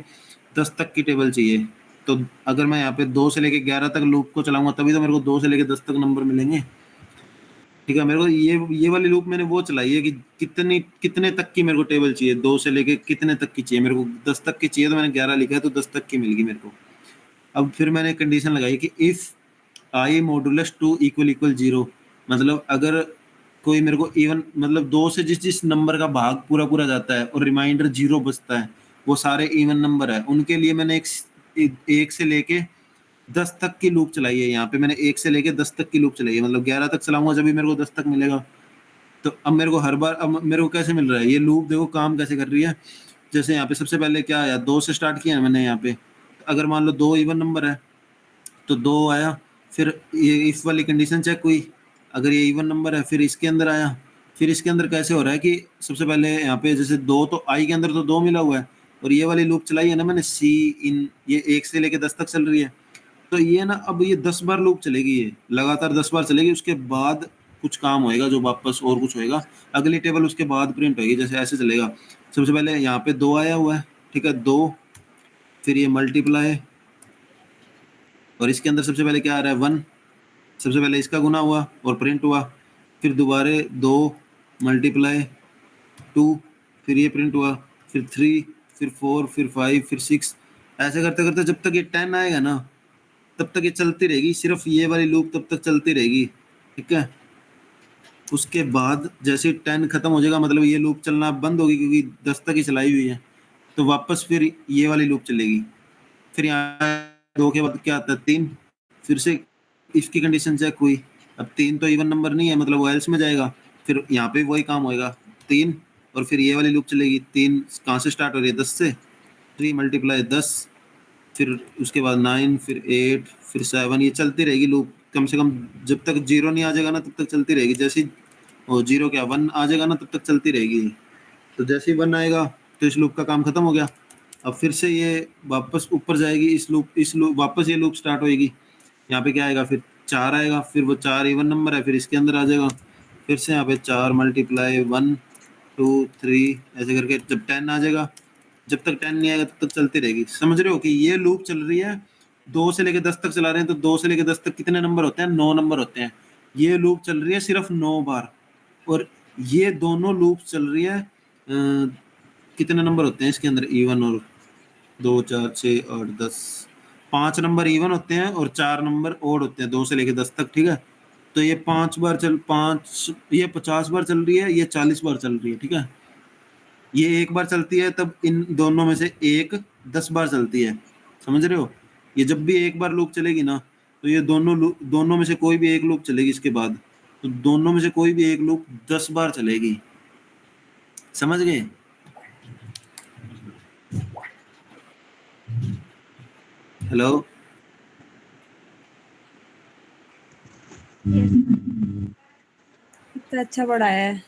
10 तक की टेबल चाहिए, तो अगर मैं यहाँ पे 2 से लेके 11 तक लूप को चलाऊंगा तभी तो मेरे को 2 से लेके 10 तक नंबर मिलेंगे। ठीक है, मेरे को ये वाली लूप मैंने वो चलाई है कि कितने तक की मेरे को टेबल चाहिए, 2 से लेके कितने तक की चाहिए मेरे को? 10 तक की चाहिए, तो मैंने 11 लिखा है, तो 10 तक की मिल गई मेरे को। अब फिर मैंने कंडीशन लगाई कि if i modulus 2 equal equal 0, मतलब अगर कोई मेरे को इवन, मतलब 2 से जिस जिस नंबर का भाग पूरा पूरा जाता है और रिमाइंडर 0 बचता है, वो सारे इवन नंबर है, उनके लिए मैंने एक से लेके 10 तक की लूप चलाई है। यहाँ पे मैंने 1 से लेके 10 तक की लूप चलाई है, मतलब 11 तक चलाऊंगा जब भी मेरे को 10 तक मिलेगा। तो अब मेरे को हर बार, अब मेरे को कैसे मिल रहा है ये लूप? देखो काम कैसे कर रही है। जैसे यहाँ पे सबसे पहले क्या आया, 2 से स्टार्ट किया है मैंने यहाँ पे, अगर मान लो 2 इवन नंबर है तो 2 आया, फिर ये इफ वाली कंडीशन चेक हुई, अगर ये इवन नंबर है फिर इसके अंदर आया। फिर इसके अंदर कैसे हो रहा है कि सबसे पहले यहाँ पे जैसे 2, तो आई के अंदर तो 2 मिला हुआ है, और ये वाली लूप चलाई है ना मैंने, सी इन, ये 1 से लेके 10 तक चल रही है, तो ये ना अब ये 10 बार लूप चलेगी, ये लगातार 10 बार चलेगी। उसके बाद कुछ काम होएगा जो वापस और कुछ होएगा, अगली टेबल उसके बाद प्रिंट होगी, जैसे ऐसे चलेगा। सबसे पहले यहाँ पे 2 आया हुआ है, ठीक है, 2, फिर ये मल्टीप्लाई, और इसके अंदर सबसे पहले क्या आ रहा है, 1, सबसे पहले इसका गुना हुआ और प्रिंट हुआ, फिर दोबारा 2 मल्टीप्लाई 2, फिर ये प्रिंट हुआ, फिर 3, फिर 4, फिर 5, फिर 6, ऐसे करते करते जब तक ये 10 आएगा ना तब तक ये चलती रहेगी, सिर्फ ये वाली लूप तब तक चलती रहेगी। ठीक है, उसके बाद जैसे 10 खत्म हो जाएगा, मतलब ये लूप चलना बंद होगी क्योंकि 10 तक ही चलाई हुई है, तो वापस फिर ये वाली लूप चलेगी। फिर यहाँ 2 के बाद क्या आता है, 3, फिर से इसकी कंडीशन चेक हुई, अब 3 तो इवन नंबर नहीं है, मतलब वो एल्स में जाएगा, फिर यहाँ पे वही काम होएगा 3, और फिर ये वाली लूप चलेगी। 3 कहाँ से स्टार्ट हो रही है, 10 से, 3 मल्टीप्लाई 10, फिर उसके बाद 9, फिर 8, फिर 7, ये चलती रहेगी लूप, कम से कम जब तक 0 नहीं आ जाएगा ना तब तक चलती रहेगी। जैसे ही 0 क्या 1 आ जाएगा ना तब तक चलती रहेगी। तो जैसे ही 1 आएगा तो इस लूप का काम खत्म हो गया। अब फिर से ये वापस ऊपर जाएगी, इस लूप वापस ये लूप स्टार्ट होएगी। यहाँ पे क्या आएगा, फिर 4 आएगा, फिर वो 4 इवन नंबर है, फिर इसके अंदर आ जाएगा, फिर से यहाँ पे 4 मल्टीप्लाई 1 2 3, ऐसे करके जब 10 आ जाएगा, जब तक 10 नहीं आएगा तब तक चलती रहेगी। समझ रहे हो कि ये लूप चल रही है, 2 से लेके 10 तक चला रहे हैं, तो 2 से लेके 10 तक कितने नंबर होते हैं, 9 नंबर होते हैं। ये लूप चल रही है सिर्फ 9 बार, और ये दोनों लूप चल रही है कितने नंबर होते हैं इसके अंदर, इवन, और 2 4 6 8 10, 5 नंबर इवन होते हैं और 4 नंबर ओड होते हैं 2 से लेके 10 तक। ठीक है, तो ये 5 ये 50 बार चल रही है, ये 40 बार चल रही है। ठीक है, ये एक बार चलती है तब इन दोनों में से एक 10 बार चलती है। समझ रहे हो, ये जब भी एक बार लूप चलेगी ना, तो ये दोनों में से कोई भी एक लूप चलेगी इसके बाद, तो दोनों में से कोई भी एक लूप 10 बार चलेगी। समझ गए? हेलो, इतना अच्छा पढ़ाया है।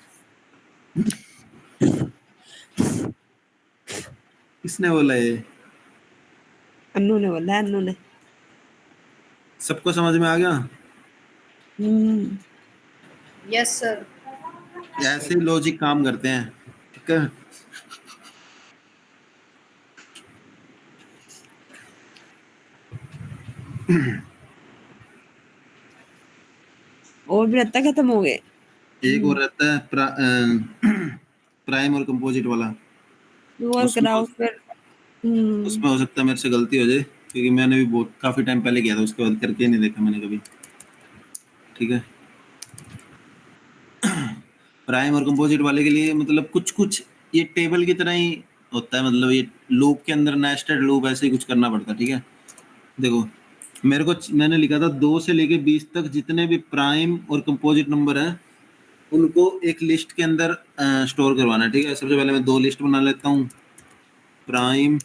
किसने बोला ये? अन्नू ने बोला, अन्नू ने। सबको समझ में आ गया? Yes sir. ऐसे ही लॉजिक काम करते हैं, ठीक है। और भी लगता खत्म हो गए। एक और रहता है प्राइम और कंपोजिट वाला। और उसमें कराओ फिर। उसमें हो सकता है मेरे से गलती हो जाए, क्योंकि मैंने भी बहुत काफी टाइम पहले किया था, उसके बाद करके नहीं देखा मैंने कभी, ठीक है। प्राइम और कंपोजिट वाले के लिए मतलब कुछ कुछ ये टेबल की तरह ही होता है, मतलब ये लूप के अंदर नेस्टेड लूप ऐसे ही कुछ करना पड़ता है, ठीक है। देखो, मैंने लिखा था 2 से लेके 20 तक जितने भी प्राइम और कंपोजिट नंबर हैं उनको एक लिस्ट के अंदर स्टोर करवाना है, ठीक है। सबसे पहले मैं 2 लिस्ट बना लेता हूँ, प्राइम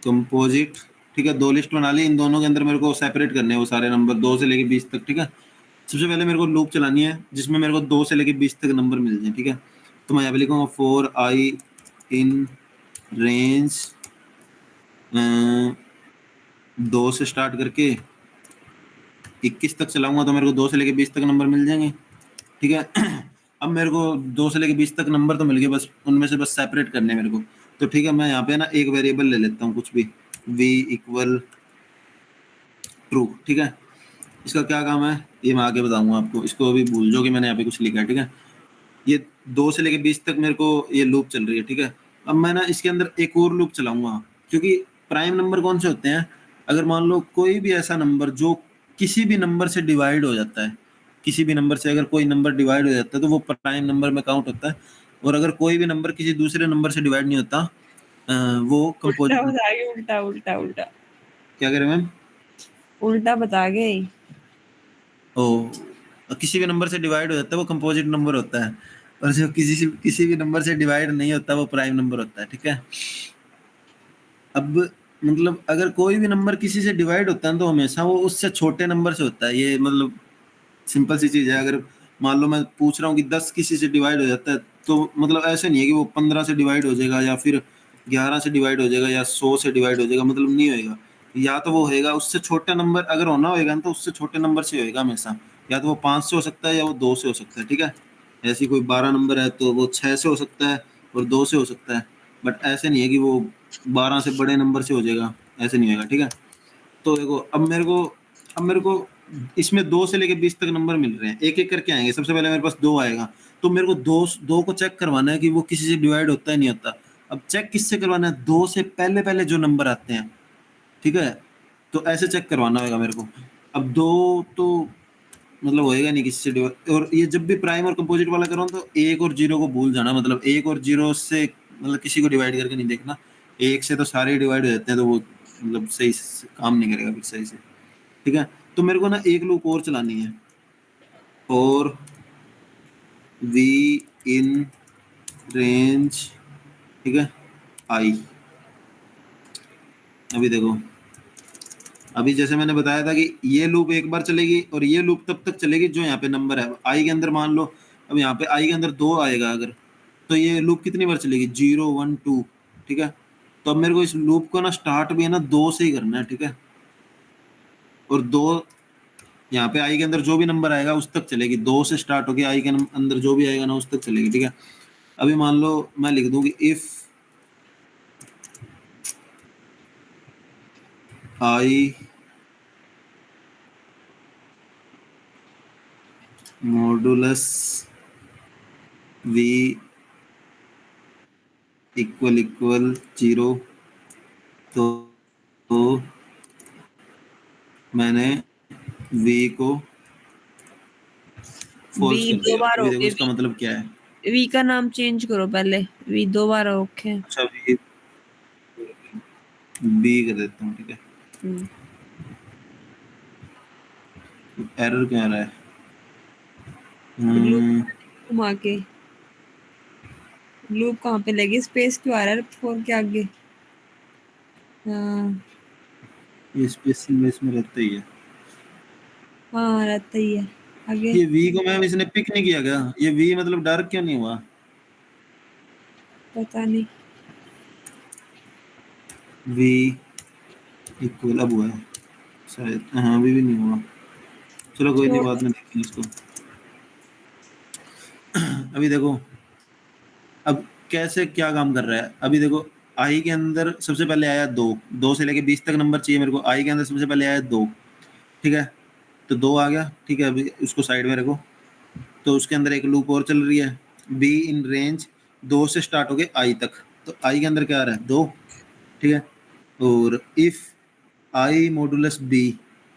कंपोजिट, ठीक है। 2 लिस्ट बना ली, इन दोनों के अंदर मेरे को सेपरेट करने हैं वो सारे नंबर 2 से लेके 20 तक, ठीक है। सबसे पहले मेरे को लूप चलानी है जिसमें मेरे को 2 से लेके 20 तक नंबर मिल जाए, ठीक है। तो मैं यहाँ पे लिखूंगा फॉर आई इन रेंज 2 से स्टार्ट करके 21 तक चलाऊंगा तो मेरे को 2 से लेके 20 तक नंबर मिल जाएंगे, ठीक है। अब मेरे को 2 से लेके 20 तक नंबर तो मिल गए, बस उनमें से बस सेपरेट करने हैं मेरे को। तो ठीक है, मैं यहाँ पे ना एक वेरिएबल ले लेता हूँ, कुछ भी, v इक्वल ट्रू, ठीक है। इसका क्या काम है ये मैं आगे बताऊंगा आपको, इसको अभी भूल जाओ कि मैंने यहाँ पे कुछ लिखा है, ठीक है। ये 2 से लेके 20 तक मेरे को ये लूप चल रही है, ठीक है। अब मैं ना इसके अंदर एक और लूप चलाऊंगा, क्योंकि प्राइम नंबर कौन से होते हैं, अगर मान लो कोई भी ऐसा नंबर जो किसी भी नंबर से डिवाइड हो जाता है, किसी भी नंबर से अगर कोई नंबर डिवाइड हो जाता है तो वो प्राइम नंबर में काउंट होता है। और अगर कोई भी नंबर किसी दूसरे नंबर से डिवाइड नहीं होता वो उल्टा कंपोजिट। बता गए, उल्टा उल्टा उल्टा। क्या कह रहे हैं मैम? उल्टा बता गए। ओ, किसी भी नंबर से डिवाइड हो जाता है वो कंपोजिट नंबर होता है, और जो किसी भी नंबर से डिवाइड नहीं होता वो प्राइम नंबर होता है, ठीक है। अब मतलब अगर कोई भी नंबर किसी से डिवाइड होता है तो हमेशा वो उससे छोटे नंबर से होता है, ये मतलब सिंपल सी चीज है। अगर मान लो मैं पूछ रहा हूँ कि 10 किसी से डिवाइड हो जाता है, तो मतलब ऐसे नहीं है कि वो 15 से डिवाइड हो जाएगा या फिर 11 से डिवाइड हो जाएगा या 100 से डिवाइड हो जाएगा, मतलब नहीं होएगा। या तो वो होएगा उससे छोटे नंबर, अगर होना होएगा ना तो उससे छोटे नंबर से होएगा हमेशा। या तो वो 5 से हो सकता है या वो 2 से हो सकता है, ठीक है। ऐसी कोई 12 नंबर है तो वो 6 से हो सकता है और 2 से हो सकता है, बट ऐसे नहीं है कि वो 12 से बड़े नंबर से हो जाएगा, ऐसे नहीं होगा, ठीक है। तो देखो, अब मेरे को इसमें 2 से लेके 20 तक नंबर मिल रहे हैं, एक एक करके आएंगे। सबसे पहले मेरे पास 2 आएगा, तो मेरे को दो दो को चेक करवाना है कि वो किसी से डिवाइड होता है नहीं होता। अब चेक किससे करवाना है, 2 से पहले पहले जो नंबर आते हैं, ठीक है। तो ऐसे चेक करवाना होगा मेरे को। अब 2 तो मतलब होएगा नहीं किसी से डिवाइड, और ये जब भी प्राइम और कंपोजिट वाला करो तो 1 और 0 को भूल जाना, मतलब 1 और 0 से मतलब किसी को डिवाइड करके नहीं देखना। 1 से तो सारे डिवाइड हो जाते हैं, तो वो मतलब सही से काम नहीं करेगा फिर सही से, ठीक है। तो मेरे को ना एक लूप और चलानी है, और वी इन रेंज, ठीक है, आई। अभी देखो, अभी जैसे मैंने बताया था कि ये लूप एक बार चलेगी और ये लूप तब तक चलेगी जो यहाँ पे नंबर है आई के अंदर, मान लो अब यहाँ पे आई के अंदर 2 आएगा अगर, तो ये लूप कितनी बार चलेगी, 0 1 2, ठीक है। तो अब मेरे को इस लूप को ना स्टार्ट भी है ना 2 से ही करना है, ठीक है। और 2 यहाँ पे आई के अंदर जो भी नंबर आएगा उस तक चलेगी, 2 से स्टार्ट होके आई के अंदर जो भी आएगा ना उस तक चलेगी, ठीक है। अभी मान लो मैं लिख दूं कि if i modulus v equal equal 0, तो, तो मैंने वी को वी फॉल्स कर 2 दिया। बार अभी हो देखो गए। इसका मतलब क्या है। वी का नाम चेंज करो पहले। वी 2 बार ओके। अच्छा, वी बी कर देता हूँ, ठीक है। एरर क्या आ रहा है, घुमा के लूप कहाँ पे लगी, स्पेस क्यों आ रहा है 4 के आगे? हाँ ये स्पेशल में इसमें रहता ही है। हाँ रहता ही है। आगे ये वी को मैम इसने पिक नहीं किया क्या? ये वी मतलब डार्क क्यों नहीं हुआ? पता नहीं। वी इक्वल अब हुआ है शायद, हाँ अभी भी नहीं हुआ। चलो कोई नहीं, छोड़। बाद में देखेंगे इसको। अभी देखो अब कैसे क्या काम कर रहा है। अभी देखो आई के अंदर सबसे पहले आया 2, 2 से लेके 20 तक नंबर चाहिए मेरे को। आई के अंदर सबसे पहले आया 2, ठीक है, तो 2 आ गया, ठीक है। अभी उसको साइड में रखो। तो उसके अंदर एक लूप और चल रही है, बी इन रेंज 2 से स्टार्ट हो गए आई तक। तो आई के अंदर क्या आ रहा है 2, ठीक है। और if i modulus b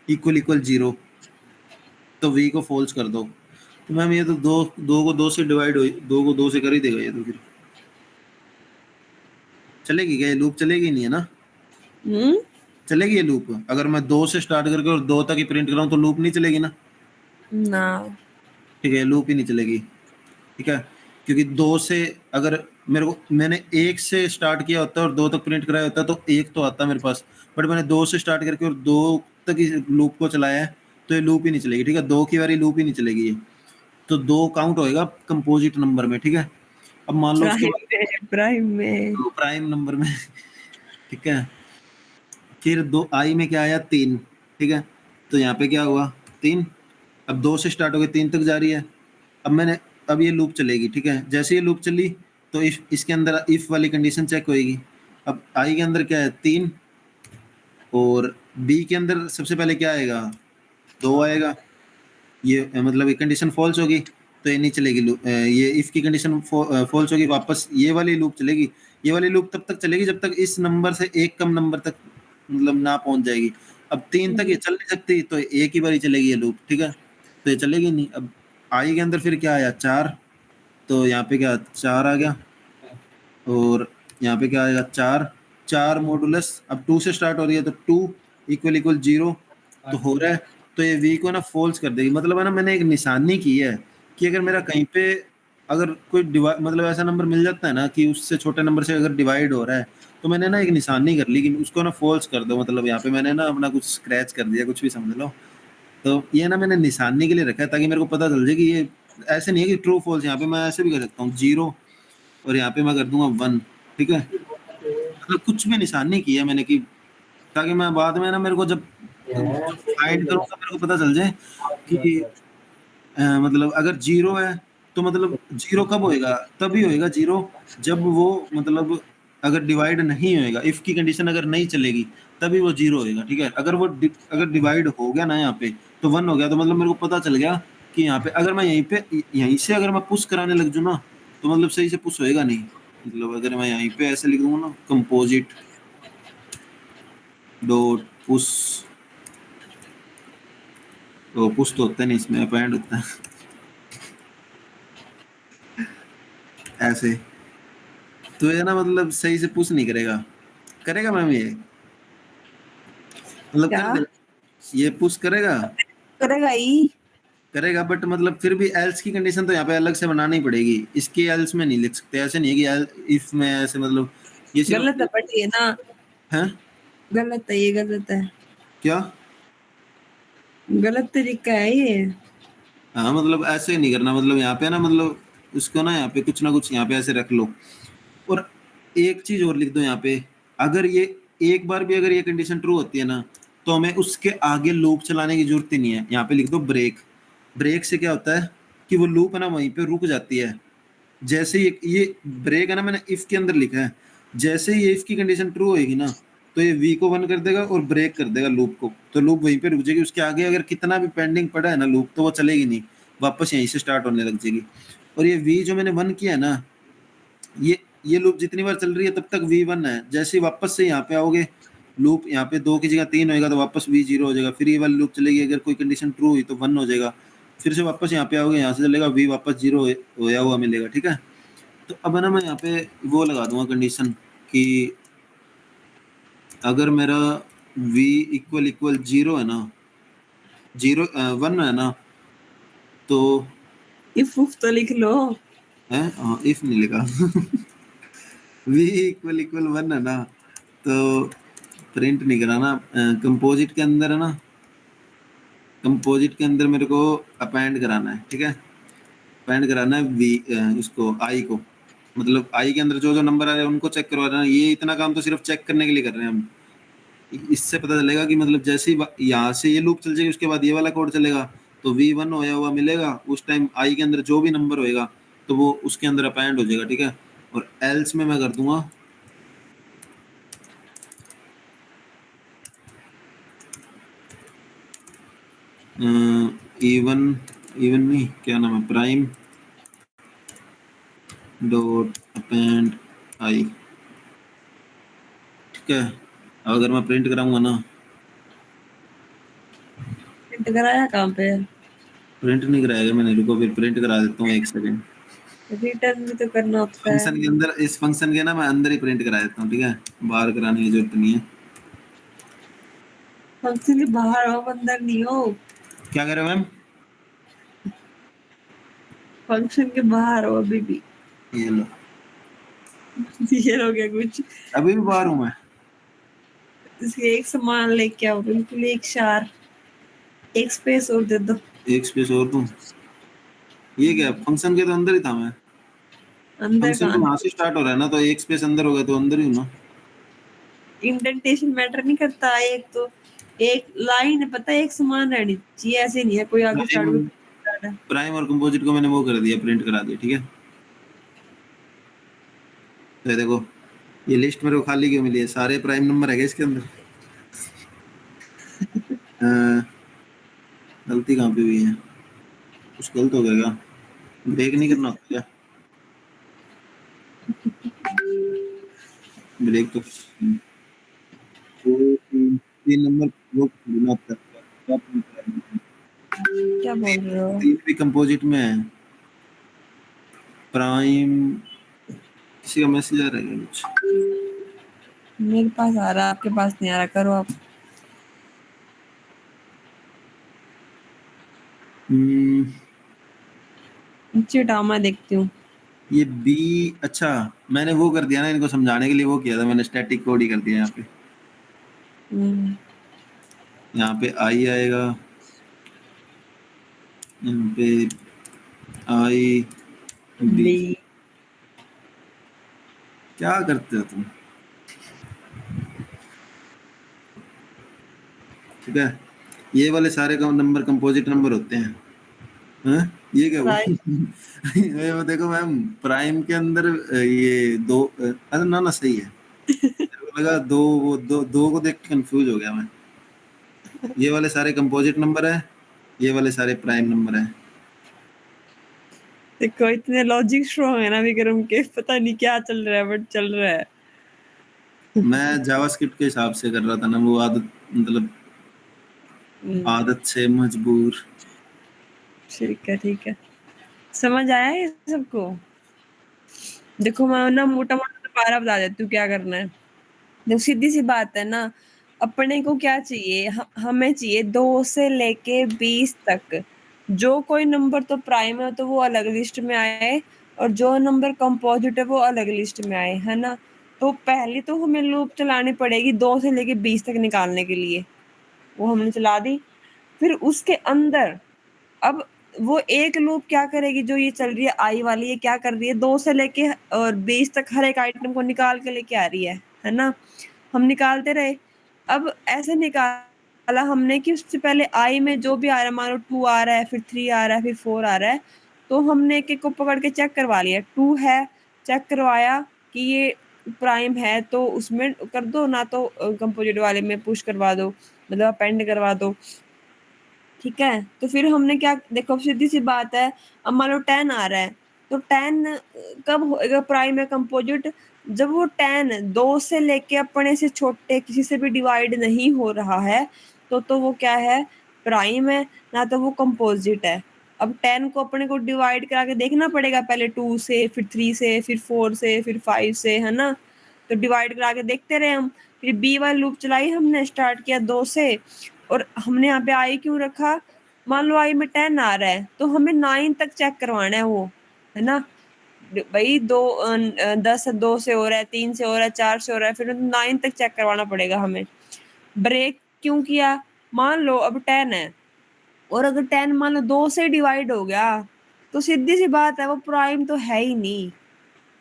equal equal 0, तो वी को फॉल्स कर दो। तो मैम ये तो 2 को 2 से डिवाइड हो, 2 को 2 से कर ही देगा ये तो। फिर चलेगी क्या ये लूप? चलेगी नहीं है ना? चलेगी ये लूप? अगर मैं 2 से स्टार्ट करके और 2 तक ही प्रिंट कराऊं तो लूप नहीं चलेगी ना? ना ठीक है, लूप ही नहीं चलेगी, ठीक है। क्योंकि 2 से अगर मैंने 1 से स्टार्ट किया होता और 2 तक प्रिंट कराया होता तो 1 तो आता मेरे पास, बट मैंने 2 से स्टार्ट करके और 2 तक ही लूप को चलाया है, तो ये लूप ही नहीं चलेगी, ठीक है। 2 की बारी लूप ही नहीं चलेगी ये। तो 2 काउंट होएगा कंपोजिट नंबर में, ठीक है। अब मान लो उसके प्राइम में बाद प्राइम नंबर में, ठीक है। फिर 2 आई में क्या आया 3, ठीक है। तो यहाँ पे क्या हुआ 3। अब 2 से स्टार्ट हो गए 3 तक जा रही है। अब ये लूप चलेगी, ठीक है। जैसे ये लूप चली तो इसके अंदर इफ वाली कंडीशन चेक होएगी। अब आई के अंदर क्या है 3, और बी के अंदर सबसे पहले क्या आएगा 2 आएगा। ये मतलब ये कंडीशन फॉल्स होगी तो ये नहीं चलेगी लूप। ये इफ की कंडीशन फॉल्स होगी, वापस ये वाली लूप चलेगी। ये वाली लूप तब तक चलेगी जब तक इस नंबर से एक कम नंबर तक मतलब ना पहुंच जाएगी। अब 3 तक ये चल नहीं सकती तो एक ही बारी चलेगी ये लूप, ठीक है। तो ये चलेगी नहीं। अब आई के अंदर फिर क्या आया 4, तो यहाँ पे क्या 4 आ गया, और यहाँ पे क्या आएगा 4, 4 मॉडुलस। अब 2 से स्टार्ट हो रही है तो 2 इक्वल इक्वल 0 तो हो रहा है। तो ये वी को ना फॉल्स कर देगी। मतलब है ना, मैंने एक निशानी की है कि अगर मेरा कहीं पे अगर कोई मतलब ऐसा नंबर मिल जाता है ना कि उससे छोटे नंबर से अगर डिवाइड हो रहा है, तो मैंने ना एक निशानी कर ली कि उसको ना फॉल्स कर दो। मतलब यहाँ पे मैंने ना अपना कुछ स्क्रैच कर दिया, कुछ भी समझ लो। तो ये ना मैंने निशानी के लिए रखा है ताकि मेरे को पता चल जाए कि ये ऐसे नहीं है कि ट्रू फॉल्स। यहाँ पे मैं ऐसे भी कर सकता हूँ 0, और यहाँ पे मैं कर दूंगा 1, ठीक है। मतलब कुछ भी निशान नहीं किया मैंने कि ताकि मैं बाद में ना मेरे को जब फाइंड करूँगा मेरे को पता चल जाए कि मतलब अगर 0 है तो मतलब 0 कब होएगा? तभी होएगा 0 जब वो मतलब अगर डिवाइड नहीं होएगा, इफ की कंडीशन अगर नहीं चलेगी तभी वो 0 होएगा, ठीक है। अगर वो अगर डिवाइड हो गया ना यहाँ पे तो 1 हो गया, तो मतलब मेरे को पता चल गया कि यहाँ पे अगर मैं यहीं से अगर मैं पुश कराने लग जाऊँ ना तो मतलब सही से पुश होएगा नहीं। मतलब अगर मैं यहीं पे ऐसे लिख दूंगा ना कंपोजिट डॉट पुश, तो पुश तो होता नहीं, इसमें अपेंड होता है ऐसे। तो ये ना मतलब सही से पुश नहीं करेगा। करेगा मैम ये? मतलब क्या कर दे ये पुश करेगा? करेगा ही? करेगा, बट मतलब फिर भी एल्स की कंडीशन तो यहाँ पे अलग से बनानी पड़ेगी। इसके एल्स में नहीं लिख सकते। ऐसे नहीं है कि इफ में ऐसे मतलब ये गलत सिर्फ है बट ये ना है। गलत है, ये गलत है, क्या? गलत तरीका है ये। हाँ मतलब ऐसे नहीं करना। मतलब यहाँ पे ना मतलब उसको ना कुछ यहाँ पे ऐसे रख लो। और एक चीज और लिख दो यहाँ पे, अगर ये एक बार भी अगर ये कंडीशन ट्रू होती है ना तो हमें उसके आगे लूप चलाने की जरूरत ही नहीं है। यहाँ पे लिख दो ब्रेक। ब्रेक से क्या होता है कि वो लूप है ना वहीं पे रुक जाती है। जैसे ये ब्रेक है ना, मैंने इफ के अंदर लिखा है, जैसे ही ये इफ की कंडीशन ट्रू होगी ना तो ये वी को 1 कर देगा और ब्रेक कर देगा लूप को, तो लूप वहीं पे रुक जाएगी। उसके आगे अगर कितना भी पेंडिंग पड़ा है ना लूप तो वो चलेगी नहीं, वापस यहीं से स्टार्ट होने लग जाएगी। और ये वी जो मैंने 1 किया है ना, ये लूप जितनी बार चल रही है तब तक V1 है। जैसे ही वापस से यहाँ पे आओगे लूप यहाँ पे 2 की जगह 3 होएगा तो वापस V0 हो जाएगा। फिर ये वाली लूप चलेगी, अगर कोई कंडीशन ट्रू हुई तो 1 हो जाएगा। फिर से वापस यहाँ पे आओगे, यहाँ से चलेगा V वापस 0 होया हुआ मिलेगा, ठीक है। तो अब है ना मैं यहाँ पे वो लगा दूंगा कंडीशन कि अगर मेरा V इक्वल इक्वल 0 है ना, 1 है ना, तो इफ उफ तो लिख लो। है हाँ, इफ नहीं लिखा। v इक्वल इक्वल 1 है ना, तो प्रिंट नहीं कराना। कंपोजिट के अंदर है ना, कंपोजिट के अंदर मेरे को अपेंड कराना है, ठीक है। अपेंड कराना है इसको आई को, मतलब आई के अंदर जो जो नंबर आ रहे हैं उनको चेक करवा रहे हैं। ये इतना काम तो सिर्फ चेक करने के लिए कर रहे हैं हम। इससे पता चलेगा कि मतलब जैसे ही यहाँ से ये लूप चल जाएगी उसके बाद ये वाला कोड चलेगा, तो V1 होया हुआ मिलेगा, उस टाइम आई के अंदर जो भी नंबर होएगा तो वो उसके अंदर अपेंड हो जाएगा, ठीक है। और एल्स में मैं कर दूंगा इवन, इवन नहीं, क्या नाम है, प्राइम डॉट अपेंड आई, ठीक है। अगर मैं प्रिंट कराऊंगा ना, प्रिंट कराया कहाँ पे? प्रिंट नहीं कराएगा मैंने, रुको फिर प्रिंट करा देता हूँ, एक सेकेंड। रिटर्न भी तो करना होता है। फंक्शन के अंदर, इस फंक्शन के ना मैं अंदर ही प्रिंट करा देता हूँ, ठीक है, बाहर कराने की जरूरत नहीं है। फंक्शन के बाहर हो, अंदर नहीं हो। क्या कह रहे हो मैम? फंक्शन के बाहर हो अभी भी। ये लो, ये हो गया कुछ। अभी भी बाहर हूँ मैं। इसके एक समान लेके आओ, बिल्कुल एक शार, एक स्पेस और दे दो। एक स्पेस और दूं? ये क्या, फंक्शन के तो अंदर ही था मैं। अंदर फंक्शन तो कहाँ? वहां से स्टार्ट हो रहा है ना, तो एक स्पेस अंदर हो गया तो अंदर ही हूँ ना। इंडेंटेशन मैटर नहीं करता, एक तो एक लाइन पता है एक समान रहनी चाहिए, ऐसे नहीं है कोई आगे स्टार्ट प्राइम, हो। प्राइम और कंपोजिट को मैंने वो कर दिया, प्रिंट करा दिया, ठीक है। तो ये देखो, ये लिस्ट मेरे को खाली क्यों मिली है, सारे प्राइम नंबर है क्या इसके अंदर? अ, गलती कहाँ पे हुई है, कुछ गलत हो गया क्या? ब्रेक नहीं करना होता क्या? ब्रेक तो तीन नंबर वो करना होता है, क्या print कराना है? क्या बोल रहे हो? तीन भी कंपोजिट में है। प्राइम, किसी का मैसेज आ रहा है क्या कुछ? मेरे पास आ रहा, आपके पास नहीं आ रहा, करो आप। हम्म, नीचे हटाओ, मैं देखती हूँ। ये बी, अच्छा मैंने वो कर दिया ना, इनको समझाने के लिए वो किया था मैंने, स्टैटिक कोड ही कर दिया यहाँ पे। हम्म, यहाँ पे आई आएगा, यहाँ पे आई बी। बी। क्या करते हो तुम? ठीक है, ये वाले सारे का नंबर कंपोजिट नंबर होते हैं। हाँ? ये क्या हुआ? प्राइम। ये वो देखो मैम, प्राइम के अंदर ये दो, अरे ना ना सही है, मेरे को लगा दो, वो दो दो को देख के कंफ्यूज हो गया मैं। ये वाले सारे कंपोजिट नंबर है, ये वाले सारे प्राइम नंबर है। देखो इतने लॉजिक स्ट्रॉन्ग है ना विक्रम के, पता नहीं क्या चल रहा है बट चल रहा है। मैं जावास्क्रिप्ट के हिसाब से कर रहा था ना, वो आदत, मतलब हम्म, आदत से मजबूर। ठीक है ठीक है, समझ आया ये सबको। देखो मैं ना मोटा मोटा दोबारा बता देती हूँ क्या करना है। देखो सीधी सी बात है ना, अपने को क्या चाहिए, हमें चाहिए 2 से लेके 20 तक जो कोई नंबर तो प्राइम है तो वो अलग लिस्ट में आए, और जो नंबर कंपोजिट है वो अलग लिस्ट में आए, है ना। तो पहले तो हमें लूप चलानी पड़ेगी 2 से लेके 20 तक निकालने के लिए, वो हमने चला दी। फिर उसके अंदर अब वो एक लूप क्या करेगी, जो ये चल रही है आई वाली, ये क्या कर रही है, 2 से लेके और 20 तक हर एक आइटम को निकाल के लेके आ रही है ना। हम निकालते रहे, अब ऐसे निकाला हमने कि उससे पहले आई में जो भी आ रहा है, मान लो 2 आ रहा है, फिर 3 आ रहा है, फिर 4 आ रहा है, तो हमने एक एक को पकड़ के चेक करवा लिया। 2 है, चेक करवाया कि ये प्राइम है तो उसमें कर दो, ना तो कंपोजिट वाले में पुश करवा दो, मतलब अपेंड करवा दो। ठीक है, तो फिर हमने क्या, देखो सीधी सी बात है, अब मान लो 10 आ रहा है, तो 10 कब होएगा प्राइम है कंपोजिट, जब वो 10 2 से लेके अपने से छोटे किसी से भी डिवाइड नहीं हो रहा है, तो वो क्या है, प्राइम है, ना तो वो कंपोजिट है। अब 10 को अपने को डिवाइड करा के देखना पड़ेगा, पहले 2 से, फिर 3 से, फिर 4 से, फिर 5 से, है ना। तो डिवाइड करा के देखते रहे हम, फिर बी वाली लूप चलाई हमने, स्टार्ट किया 2 से, और हमने यहाँ पे आई क्यों रखा, मान लो आई में 10 आ रहा है तो हमें 9 तक चेक करवाना है वो, है ना। भाई 10 2 से हो रहा है, 3 से हो रहा है, 4 से हो रहा है, फिर 9 तक चेक करवाना पड़ेगा हमें। ब्रेक क्यों किया? मान लो अब 10 है और अगर 10 मान लो 2 से डिवाइड हो गया तो सीधी सी बात है वो प्राइम तो है ही नहीं,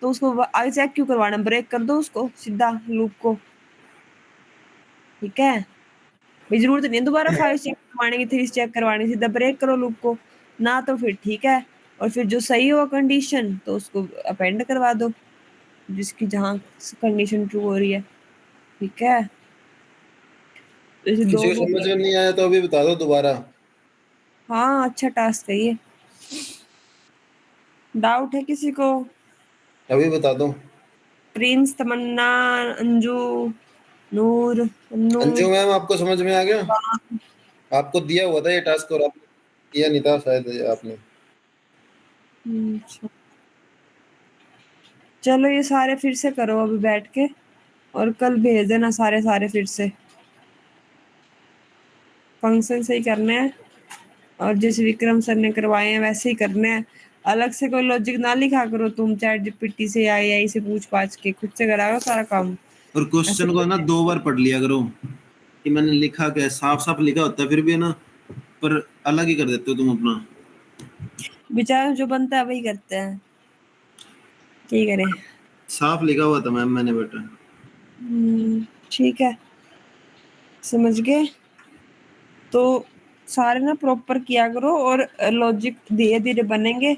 तो उसको आगे चेक क्यों करवाना, ब्रेक कर दो उसको सीधा लूप को, ठीक है। भाई जरूरत नहीं है दोबारा 5 चेक करवाने की, 3 चेक करवाने की, सीधा ब्रेक करो लूप को ना, तो फिर ठीक है। और फिर जो सही हो कंडीशन तो उसको अपेंड करवा दो, जिसकी जहाँ कंडीशन ट्रू हो रही है, ठीक है। तो इसे दो किसी को समझ में नहीं आया तो अभी बता दो दोबारा। हाँ अच्छा टास्क है ये। डाउट है किसी को? अभी बता दो। प्रिंस, तमन्ना, अंजू, नूर, अन्नू। अंजू मैम आपको समझ में आ गया? आपको दिया हुआ था ये टास्क और आपने किया नहीं था शायद आपने। अच्छा। चलो ये सारे फिर से करो अभी बैठ के, और कल भेज देना सारे सारे फिर से, फंक्शन से ही करने हैं और जैसे विक्रम सर ने करवाए हैं वैसे ही करने हैं। अलग से कोई लॉजिक ना लिखा करो तुम चैट जीपीटी से या एआई से पूछ पाछ के, खुद से करा करो सारा काम। और ऐसे क्वेश्चन को ना 2 बार पढ़ लिया करो कि मैंने लिखा क्या है। साफ साफ लिखा होता है फिर भी है ना, पर अलग ही कर देते हो तुम अपना। बेचारा जो बनता है वही करते हैं, ठीक है। साफ लिखा हुआ था मैम मैंने बेटा। ठीक है, समझ गए। तो सारे ना प्रॉपर किया करो और लॉजिक धीरे धीरे बनेंगे।